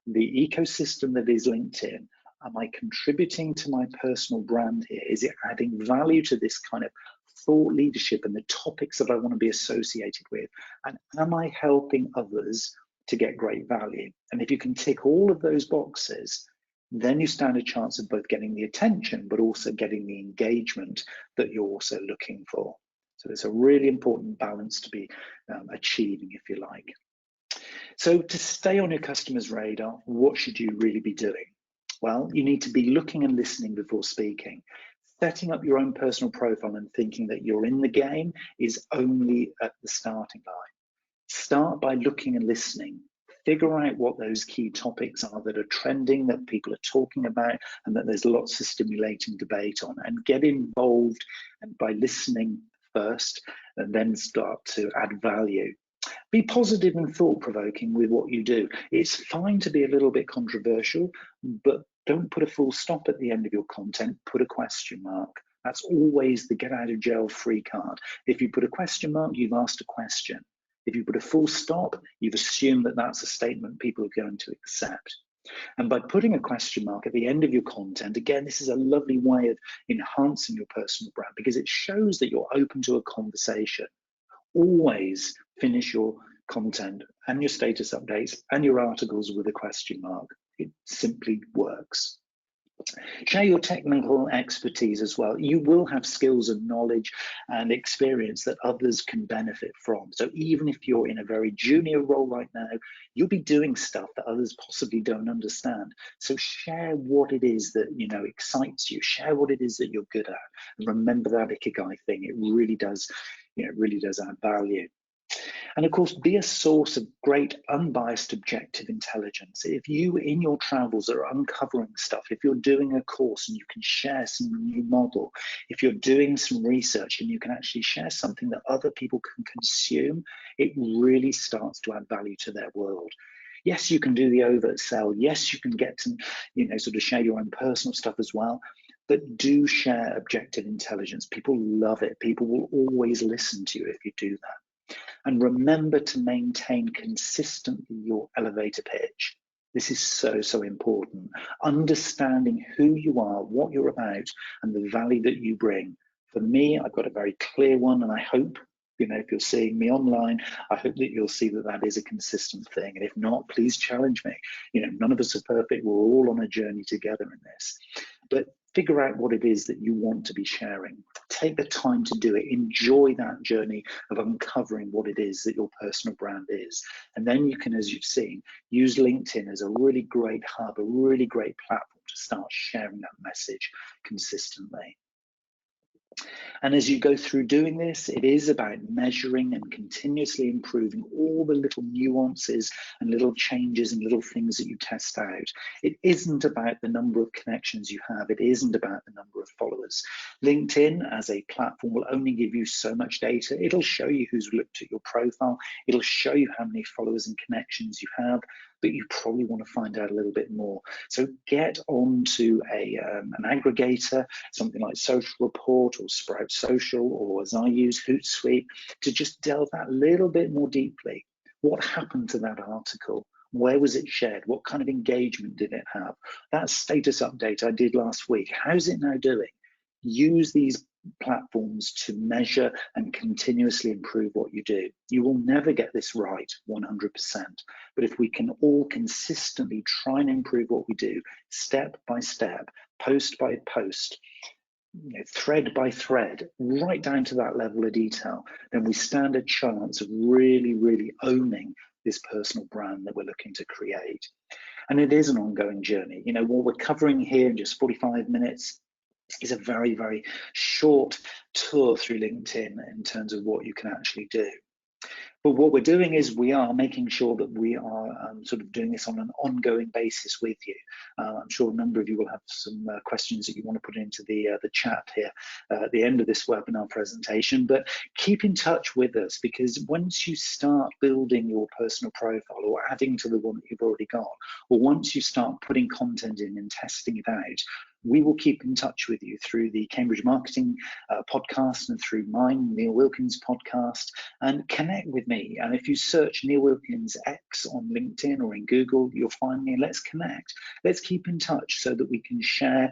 the ecosystem that is LinkedIn? Am I contributing to my personal brand here? Is it adding value to this kind of thought leadership and the topics that I want to be associated with? And am I helping others to get great value? And if you can tick all of those boxes, then you stand a chance of both getting the attention, but also getting the engagement that you're also looking for. So it's a really important balance to be achieving, if you like. So to stay on your customer's radar, what should you really be doing? Well, you need to be looking and listening before speaking. Setting up your own personal profile and thinking that you're in the game is only at the starting line. Start by looking and listening. Figure out what those key topics are that are trending, that people are talking about, and that there's lots of stimulating debate on, and get involved and by listening first, and then start to add value. Be positive and thought-provoking with what you do. It's fine to be a little bit controversial, but don't put a full stop at the end of your content. Put a question mark. That's always the get out of jail free card. If you put a question mark, you've asked a question. If you put a full stop, you've assumed that that's a statement people are going to accept. And by putting a question mark at the end of your content, again, this is a lovely way of enhancing your personal brand because it shows that you're open to a conversation. Always finish your content and your status updates and your articles with a question mark. It simply works. Share your technical expertise as well. You will have skills and knowledge and experience that others can benefit from. So even if you're in a very junior role right now, you'll be doing stuff that others possibly don't understand. So share what it is that excites you. Share what it is that you're good at. And remember that ikigai thing. It really does, really does add value. And of course, be a source of great unbiased objective intelligence. If you, in your travels, are uncovering stuff, if you're doing a course and you can share some new model, if you're doing some research and you can actually share something that other people can consume, it really starts to add value to their world. Yes, you can do the overt sell. Yes, you can get to, sort of share your own personal stuff as well. But do share objective intelligence. People love it. People will always listen to you if you do that. And remember to maintain consistently your elevator pitch. This is so, so important. Understanding who you are, what you're about, and the value that you bring. For me, I've got a very clear one, and I hope, if you're seeing me online, I hope that you'll see that that is a consistent thing. And if not, please challenge me. None of us are perfect. We're all on a journey together in this. But figure out what it is that you want to be sharing. Take the time to do it. Enjoy that journey of uncovering what it is that your personal brand is. And then you can, as you've seen, use LinkedIn as a really great hub, a really great platform to start sharing that message consistently. And as you go through doing this, it is about measuring and continuously improving all the little nuances and little changes and little things that you test out. It isn't about the number of connections you have. It isn't about the number of followers. LinkedIn as a platform will only give you so much data. It'll show you who's looked at your profile. It'll show you how many followers and connections you have, but you probably want to find out a little bit more. So get onto an aggregator, something like Social Report or Sprout Social, or as I use, Hootsuite, to just delve that little bit more deeply. What happened to that article? Where was it shared? What kind of engagement did it have? That status update I did last week, how's it now doing? Use these platforms to measure and continuously improve what you do. You will never get this right 100%, but if we can all consistently try and improve what we do, step by step, post by post, thread by thread, right down to that level of detail, then we stand a chance of really, really owning this personal brand that we're looking to create. And it is an ongoing journey. What we're covering here in just 45 minutes is a very, very short tour through LinkedIn in terms of what you can actually do. But what we're doing is we are making sure that we are sort of doing this on an ongoing basis with you. I'm sure a number of you will have some questions that you want to put into the chat here at the end of this webinar presentation. But keep in touch with us, because once you start building your personal profile or adding to the one that you've already got, or once you start putting content in and testing it out, we will keep in touch with you through the Cambridge Marketing podcast and through mine, Neil Wilkins podcast, and connect with me. And if you search Neil Wilkins X on LinkedIn or in Google, you'll find me. Let's connect. Let's keep in touch so that we can share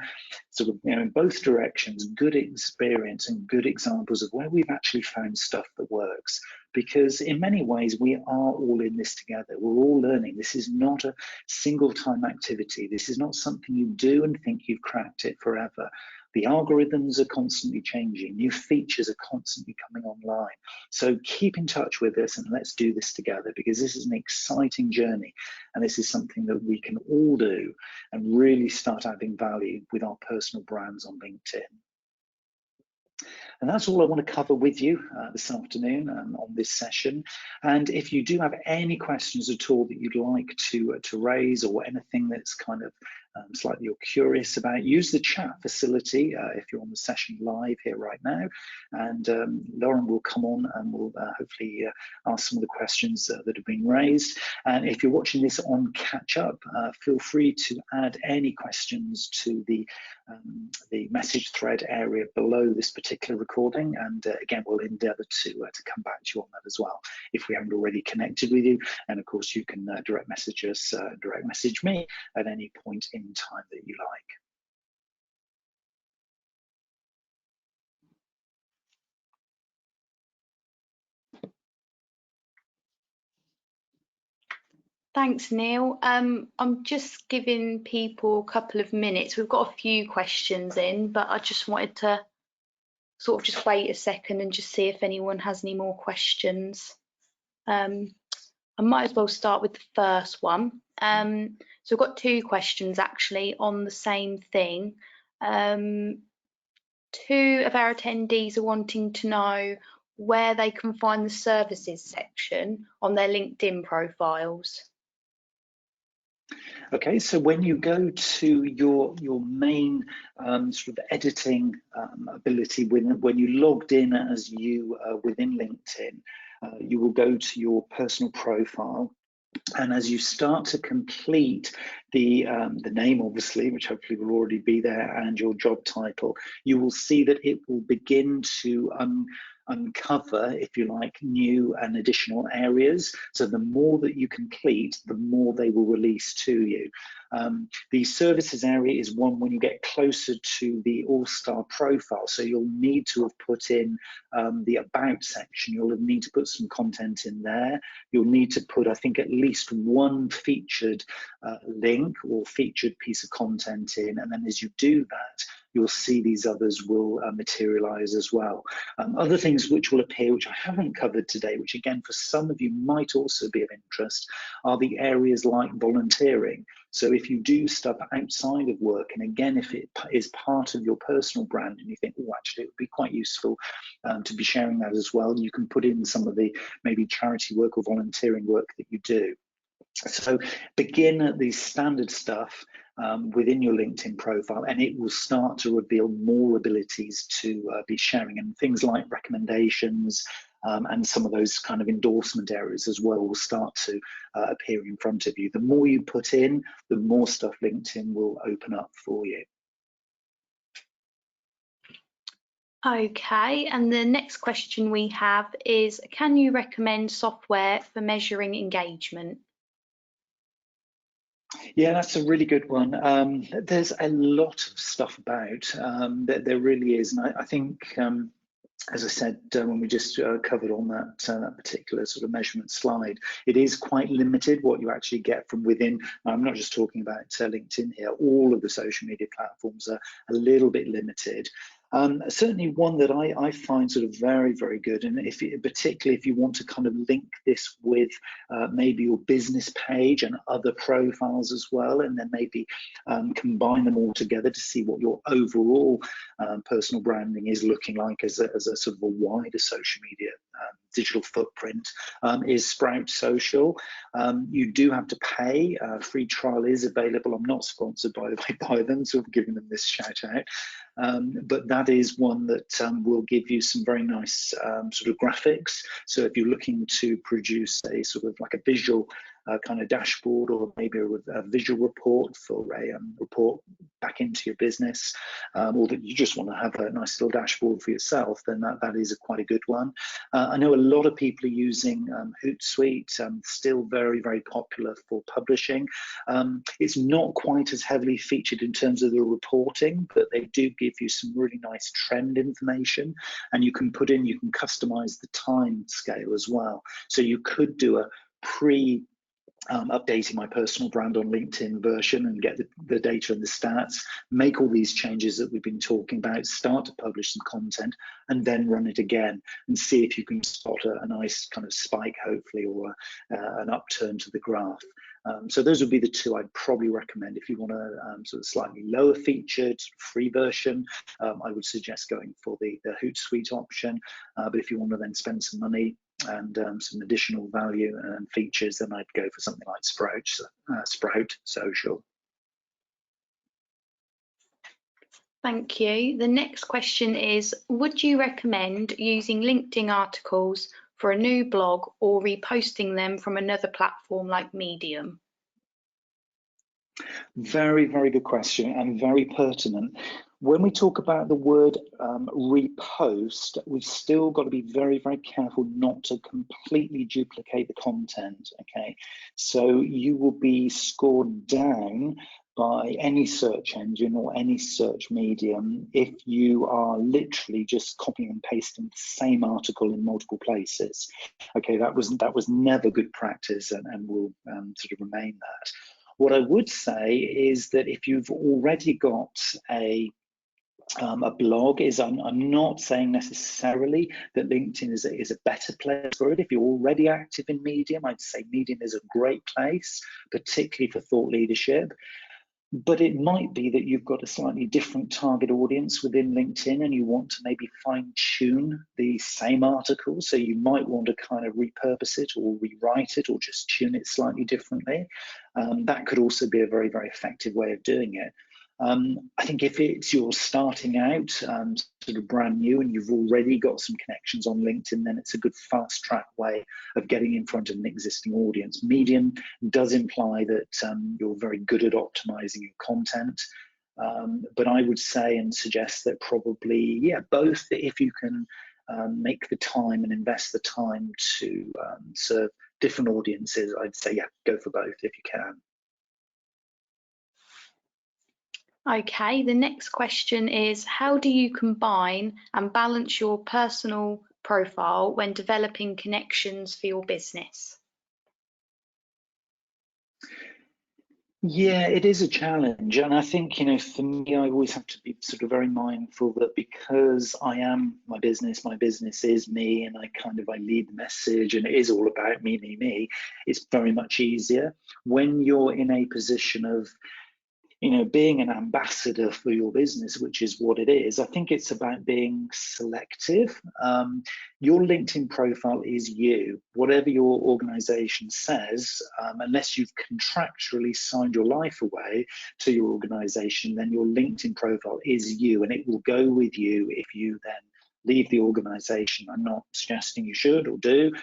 sort of, in both directions, good experience and good examples of where we've actually found stuff that works. Because in many ways, we are all in this together. We're all learning. This is not a single time activity. This is not something you do and think you've cracked it forever. The algorithms are constantly changing. New features are constantly coming online. So keep in touch with us and let's do this together, because this is an exciting journey. And this is something that we can all do and really start adding value with our personal brands on LinkedIn. And that's all I want to cover with you this afternoon on this session. And if you do have any questions at all that you'd like to raise, or anything that's kind of slightly you're curious about, use the chat facility if you're on the session live here right now. And Lauren will come on and will hopefully ask some of the questions that have been raised. And if you're watching this on catch up, feel free to add any questions to the message thread area below this particular recording, and again we'll endeavour to come back to you on that as well if we haven't already connected with you. And of course you can direct message us, direct message me at any point in time that you like. Thanks, Neil. I'm just giving people a couple of minutes. We've got a few questions in, but I just wanted to sort of just wait a second and just see if anyone has any more questions. I might as well start with the first one. So we've got two questions actually on the same thing. Two of our attendees are wanting to know where they can find the services section on their LinkedIn profiles. Okay, so when you go to your main sort of editing ability, when you logged in as you within LinkedIn, you will go to your personal profile. And as you start to complete the name, obviously, which hopefully will already be there, and your job title, you will see that it will begin to uncover, if you like, new and additional areas. So the more that you complete, the more they will release to you. The services area is one when you get closer to the all-star profile. So you'll need to have put in the about section. You'll need to put some content in there. You'll need to put, I think, at least one featured link or featured piece of content in. And then as you do that, you'll see these others will materialize as well. Other things which will appear, which I haven't covered today, which again, for some of you might also be of interest, are the areas like volunteering. So if you do stuff outside of work, and again, if it is part of your personal brand and you think, oh, actually, it would be quite useful to be sharing that as well, you can put in some of the maybe charity work or volunteering work that you do. So begin at the standard stuff within your LinkedIn profile, and it will start to reveal more abilities to be sharing, and things like recommendations and some of those kind of endorsement areas as well will start to appear in front of you. The more you put in, the more stuff LinkedIn will open up for you. Okay, and the next question we have is, can you recommend software for measuring engagement? Yeah, that's a really good one. There's a lot of stuff about, there really is. And I think, as I said, when we just covered on that particular sort of measurement slide, it is quite limited what you actually get from within. I'm not just talking about LinkedIn here. All of the social media platforms are a little bit limited. Certainly one that I find sort of very, very good, and particularly if you want to kind of link this with maybe your business page and other profiles as well, and then maybe combine them all together to see what your overall personal branding is looking like as a sort of a wider social media digital footprint, is Sprout Social. You do have to pay. Free trial is available. I'm not sponsored, by the way, by them, so I'm giving them this shout out. But that is one that will give you some very nice sort of graphics. So if you're looking to produce a sort of like a visual kind of dashboard, or maybe a visual report for a report back into your business, or that you just want to have a nice little dashboard for yourself, then that is quite a good one. I know a lot of people are using Hootsuite, still very, very popular for publishing. It's not quite as heavily featured in terms of the reporting, but they do give you some really nice trend information, and you can customize the time scale as well. So you could do a updating my personal brand on LinkedIn version and get the data and the stats, make all these changes that we've been talking about, start to publish some content, and then run it again and see if you can spot a nice kind of spike, hopefully, or an upturn to the graph. So those would be the two I'd probably recommend. If you want a sort of slightly lower featured free version, I would suggest going for the Hootsuite option. But if you want to then spend some money and some additional value and features, then I'd go for something like Sprout Social. Thank you. The next question is, would you recommend using LinkedIn articles for a new blog or reposting them from another platform like Medium? Very, very good question, and very pertinent. When we talk about the word repost, we've still got to be very, very careful not to completely duplicate the content, okay? So you will be scored down by any search engine or any search medium if you are literally just copying and pasting the same article in multiple places. Okay, that was never good practice, and will sort of remain that. What I would say is that if you've already got a blog, I'm not saying necessarily that LinkedIn is a better place for it. If you're already active in Medium, I'd say Medium is a great place, particularly for thought leadership. But it might be that you've got a slightly different target audience within LinkedIn and you want to maybe fine tune the same article. So you might want to kind of repurpose it or rewrite it or just tune it slightly differently. That could also be a very, very effective way of doing it. I think if you're starting out sort of brand new and you've already got some connections on LinkedIn, then it's a good fast track way of getting in front of an existing audience. Medium does imply that you're very good at optimizing your content. But I would say and suggest that probably, yeah, both, if you can make the time and invest the time to serve different audiences, I'd say, yeah, go for both if you can. Okay, the next question is, how do you combine and balance your personal profile when developing connections for your business? Yeah, it is a challenge. And I think, you know, for me, I always have to be sort of very mindful that because I am my business is me, and I lead the message and it is all about me, it's very much easier. When you're in a position of, you know, being an ambassador for your business, which is what it is, I think it's about being selective. Your LinkedIn profile is you. Whatever your organization says, unless you've contractually signed your life away to your organization, then your LinkedIn profile is you, and it will go with you if you then leave the organization. I'm not suggesting you should or do,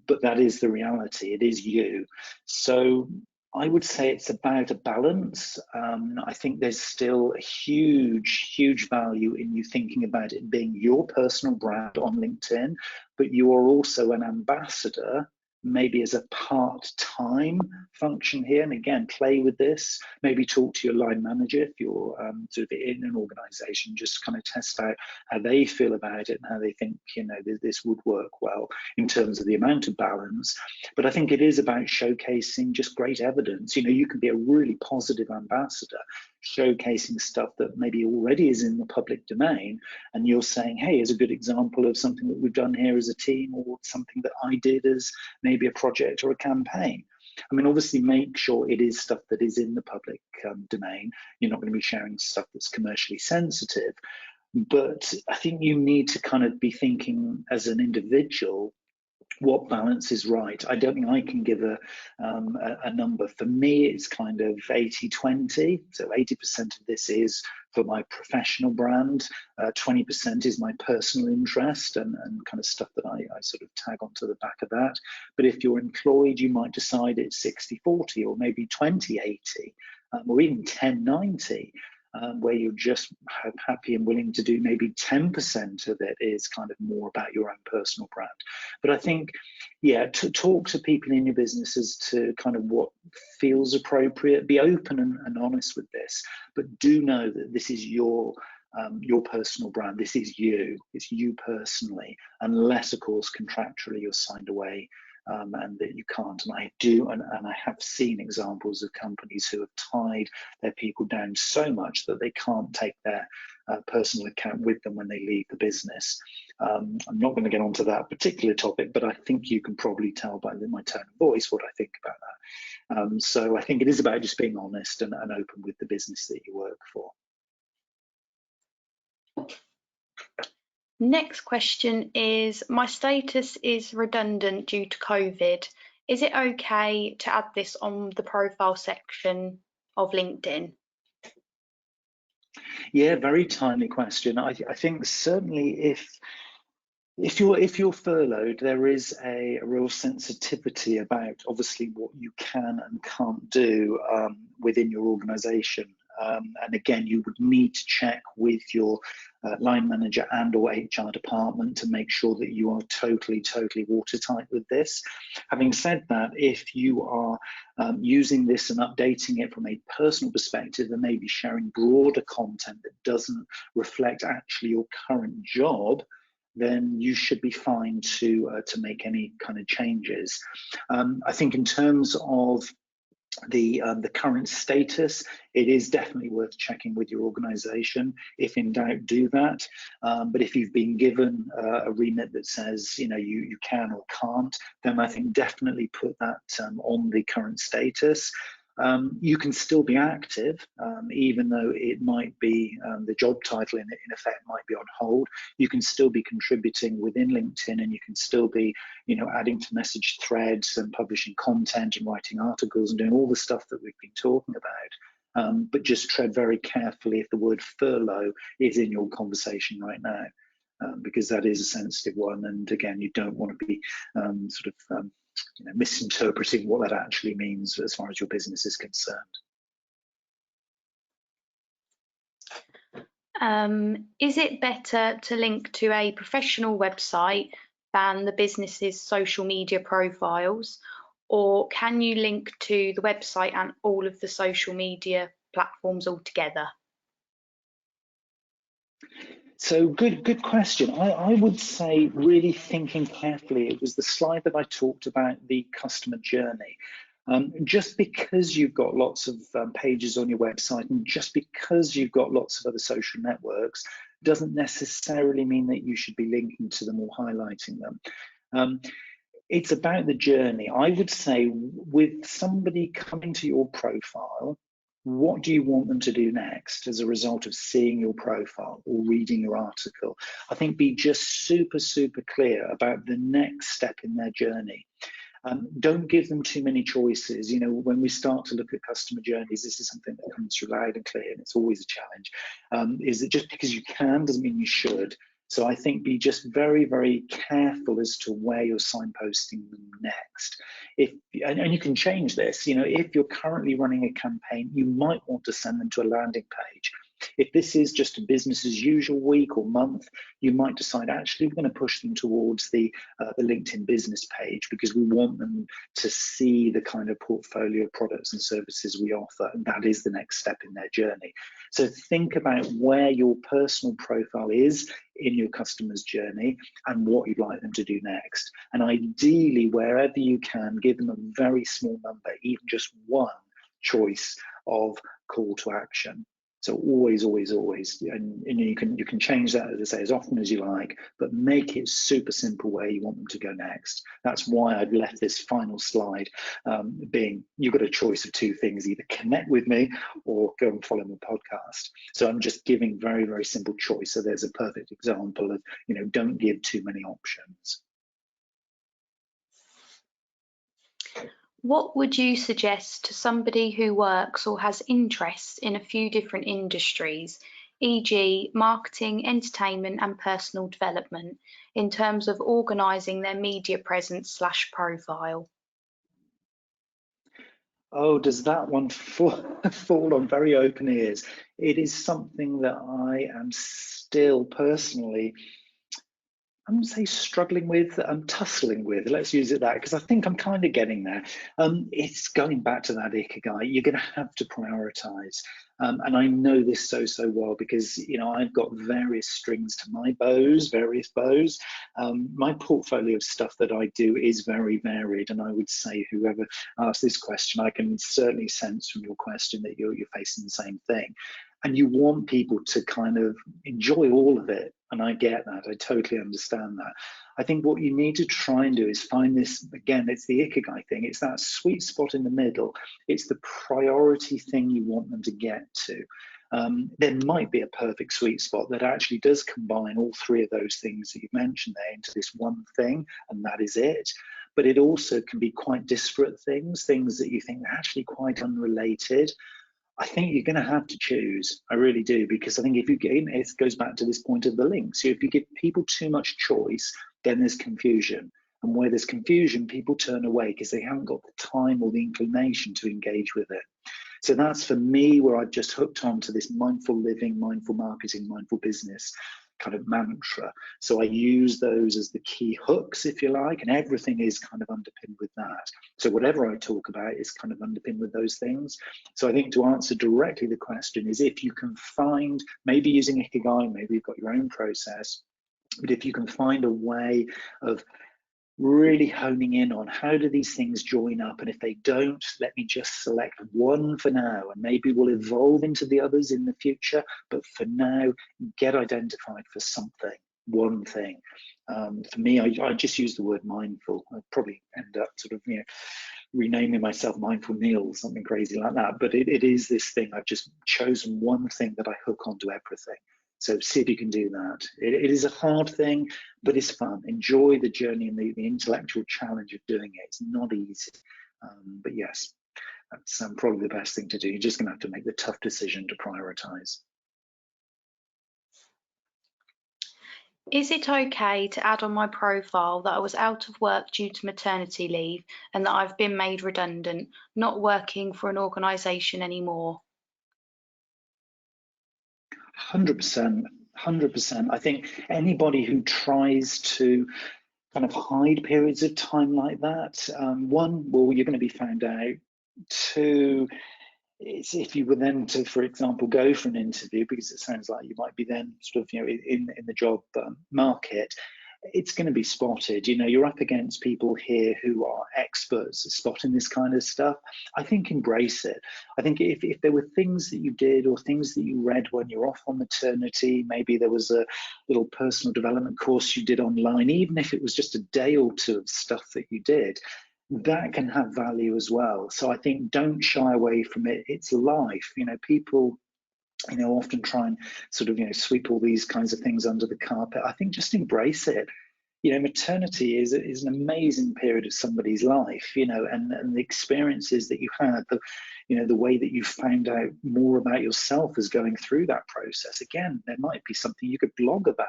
but that is the reality. It is you. So I would say it's about a balance. I think there's still a huge value in you thinking about it being your personal brand on LinkedIn, but you are also an ambassador, maybe as a part-time function here. And again, play with this, maybe talk to your line manager if you're sort of in an organization, just kind of test out how they feel about it and how they think, you know, this would work well in terms of the amount of balance. But I think it is about showcasing just great evidence. You know, you can be a really positive ambassador, showcasing stuff that maybe already is in the public domain, and you're saying, hey, here's a good example of something that we've done here as a team, or something that I did as maybe a project or a campaign. I mean, obviously make sure it is stuff that is in the public domain. You're not going to be sharing stuff that's commercially sensitive, but I think you need to kind of be thinking as an individual, what balance is right. I don't think I can give a number. For me, it's kind of 80-20. So 80% of this is for my professional brand, 20% is my personal interest and kind of stuff that I sort of tag onto the back of that. But if you're employed, you might decide it's 60-40 or maybe 20-80 or even 10-90. Where you're just happy and willing to do maybe 10% of it is kind of more about your own personal brand. But I think, yeah, to talk to people in your business as to kind of what feels appropriate, be open and honest with this, but do know that this is your personal brand. This is you. It's you personally, unless, of course, contractually you're signed away and that you can't. And I do, and I have seen examples of companies who have tied their people down so much that they can't take their personal account with them when they leave the business. I'm not going to get onto that particular topic, but I think you can probably tell by my tone of voice what I think about that. So I think it is about just being honest and open with the business that you work for. Next question is, my status is redundant due to COVID. Is it okay to add this on the profile section of LinkedIn? Yeah, very timely question. I think certainly if you're furloughed, there is a real sensitivity about obviously what you can and can't do within your organisation. And again, you would need to check with your line manager and or HR department to make sure that you are totally watertight with this. Having said that, if you are using this and updating it from a personal perspective and maybe sharing broader content that doesn't reflect actually your current job, then you should be fine to make any kind of changes. I think in terms of the current status, it is definitely worth checking with your organization. If in doubt, do that. But if you've been given a remit that says you can or can't, then I think definitely put that on the current status. You can still be active, even though it might be the job title in effect might be on hold. You can still be contributing within LinkedIn, and you can still be, adding to message threads and publishing content and writing articles and doing all the stuff that we've been talking about. But just tread very carefully if the word furlough is in your conversation right now, because that is a sensitive one. And again, you don't want to be misinterpreting what that actually means as far as your business is concerned. Is it better to link to a professional website than the business's social media profiles, or can you link to the website and all of the social media platforms altogether? So good question. I would say really thinking carefully. It was the slide that I talked about, the customer journey. Just because you've got lots of pages on your website and just because you've got lots of other social networks doesn't necessarily mean that you should be linking to them or highlighting them. It's about the journey. I would say with somebody coming to your profile, what do you want them to do next as a result of seeing your profile or reading your article? I think be just super clear about the next step in their journey. Don't give them too many choices. When we start to look at customer journeys, this is something that comes through loud and clear, and it's always a challenge, is that just because you can doesn't mean you should. So I think be just very careful as to where you're signposting them next. And you can change this. If you're currently running a campaign, you might want to send them to a landing page. If this is just a business as usual week or month, you might decide actually we're going to push them towards the LinkedIn business page because we want them to see the kind of portfolio of products and services we offer, and that is the next step in their journey. So think about where your personal profile is in your customer's journey and what you'd like them to do next. And ideally, wherever you can, give them a very small number, even just one choice of call to action. So always, and you can change that, as I say, as often as you like, but make it super simple where you want them to go next. That's why I've left this final slide being you've got a choice of two things: either connect with me or go and follow my podcast. So I'm just giving very simple choice. So there's a perfect example of don't give too many options. What would you suggest to somebody who works or has interests in a few different industries, e.g. marketing, entertainment and personal development, in terms of organising their media presence / profile? Oh, does that one fall on very open ears? It is something that I am still personally, I'm going to say struggling with, tussling with, let's use it that, because I think I'm kind of getting there. It's going back to that ikigai. You're going to have to prioritize. And I know this so well because, I've got various strings to my various bows. My portfolio of stuff that I do is very varied. And I would say whoever asked this question, I can certainly sense from your question that you're facing the same thing. And you want people to kind of enjoy all of it. And I get that. I totally understand that. I think what you need to try and do is find this, again, it's the ikigai thing. It's that sweet spot in the middle. It's the priority thing you want them to get to. There might be a perfect sweet spot that actually does combine all three of those things that you've mentioned there into this one thing, and that is it. But it also can be quite disparate things that you think are actually quite unrelated. I think you're going to have to choose. I really do, because I think if you get, it goes back to this point of the link. So if you give people too much choice, then there's confusion. And where there's confusion, people turn away because they haven't got the time or the inclination to engage with it. So that's for me where I've just hooked on to this mindful living, mindful marketing, mindful business kind of mantra. So I use those as the key hooks, if you like, and everything is kind of underpinned with that. So whatever I talk about is kind of underpinned with those things. So I think to answer directly the question is, if you can find, maybe using Ikigai, maybe you've got your own process, but if you can find a way of really honing in on how do these things join up, and if they don't, let me just select one for now, and maybe we'll evolve into the others in the future, but for now get identified for something, one thing. For me, I just use the word mindful. I'd probably end up sort of renaming myself Mindful Neil, something crazy like that, but it is this thing. I've just chosen one thing that I hook onto everything. So see if you can do that. It is a hard thing, but it's fun. Enjoy the journey and the intellectual challenge of doing it. It's not easy, but yes, that's probably the best thing to do. You're just going to have to make the tough decision to prioritize. Is it okay to add on my profile that I was out of work due to maternity leave and that I've been made redundant, not working for an organisation anymore? 100%, 100%. I think anybody who tries to kind of hide periods of time like that, one, well, you're going to be found out. Two, it's if you were then to, for example, go for an interview, because it sounds like you might be then sort of, in the job market, it's going to be spotted. You're up against people here who are experts at spotting this kind of stuff. I think embrace it. I think if there were things that you did or things that you read when you're off on maternity, maybe there was a little personal development course you did online, even if it was just a day or two of stuff that you did, that can have value as well. So I think don't shy away from it. It's life. People often try and sort of sweep all these kinds of things under the carpet. I think just embrace it. Maternity is an amazing period of somebody's life, and the experiences that you had, the way that you found out more about yourself as going through that process. Again, there might be something you could blog about.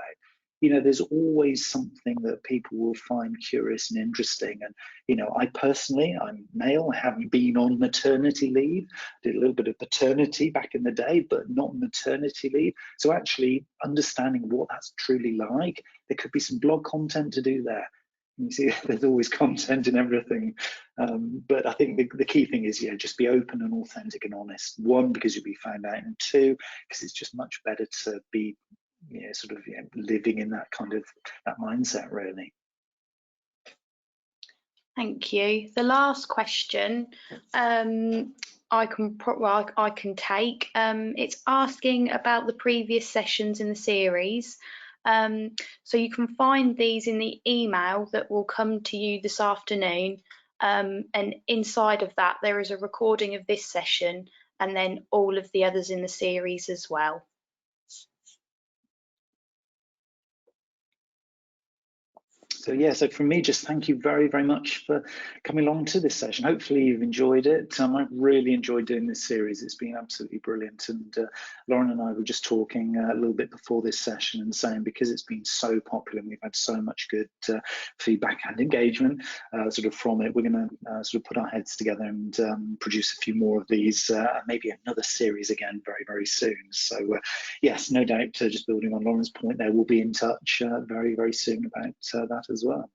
There's always something that people will find curious and interesting. And, I personally, I'm male, I haven't been on maternity leave, did a little bit of paternity back in the day, but not maternity leave. So actually understanding what that's truly like, there could be some blog content to do there. You see, there's always content in everything. But I think the key thing is, just be open and authentic and honest. One, because you'll be found out, and two, because it's just much better to be living in that kind of that mindset, really. Thank you. The last question I can take. It's asking about the previous sessions in the series. So you can find these in the email that will come to you this afternoon. And inside of that, there is a recording of this session and then all of the others in the series as well. So from me, just thank you very, very much for coming along to this session. Hopefully you've enjoyed it. I've really enjoyed doing this series. It's been absolutely brilliant. And Lauren and I were just talking a little bit before this session and saying, because it's been so popular and we've had so much good feedback and engagement from it, we're going to put our heads together and produce a few more of these, maybe another series again very, very soon. So yes, no doubt, just building on Lauren's point there, we'll be in touch very, very soon about that as well.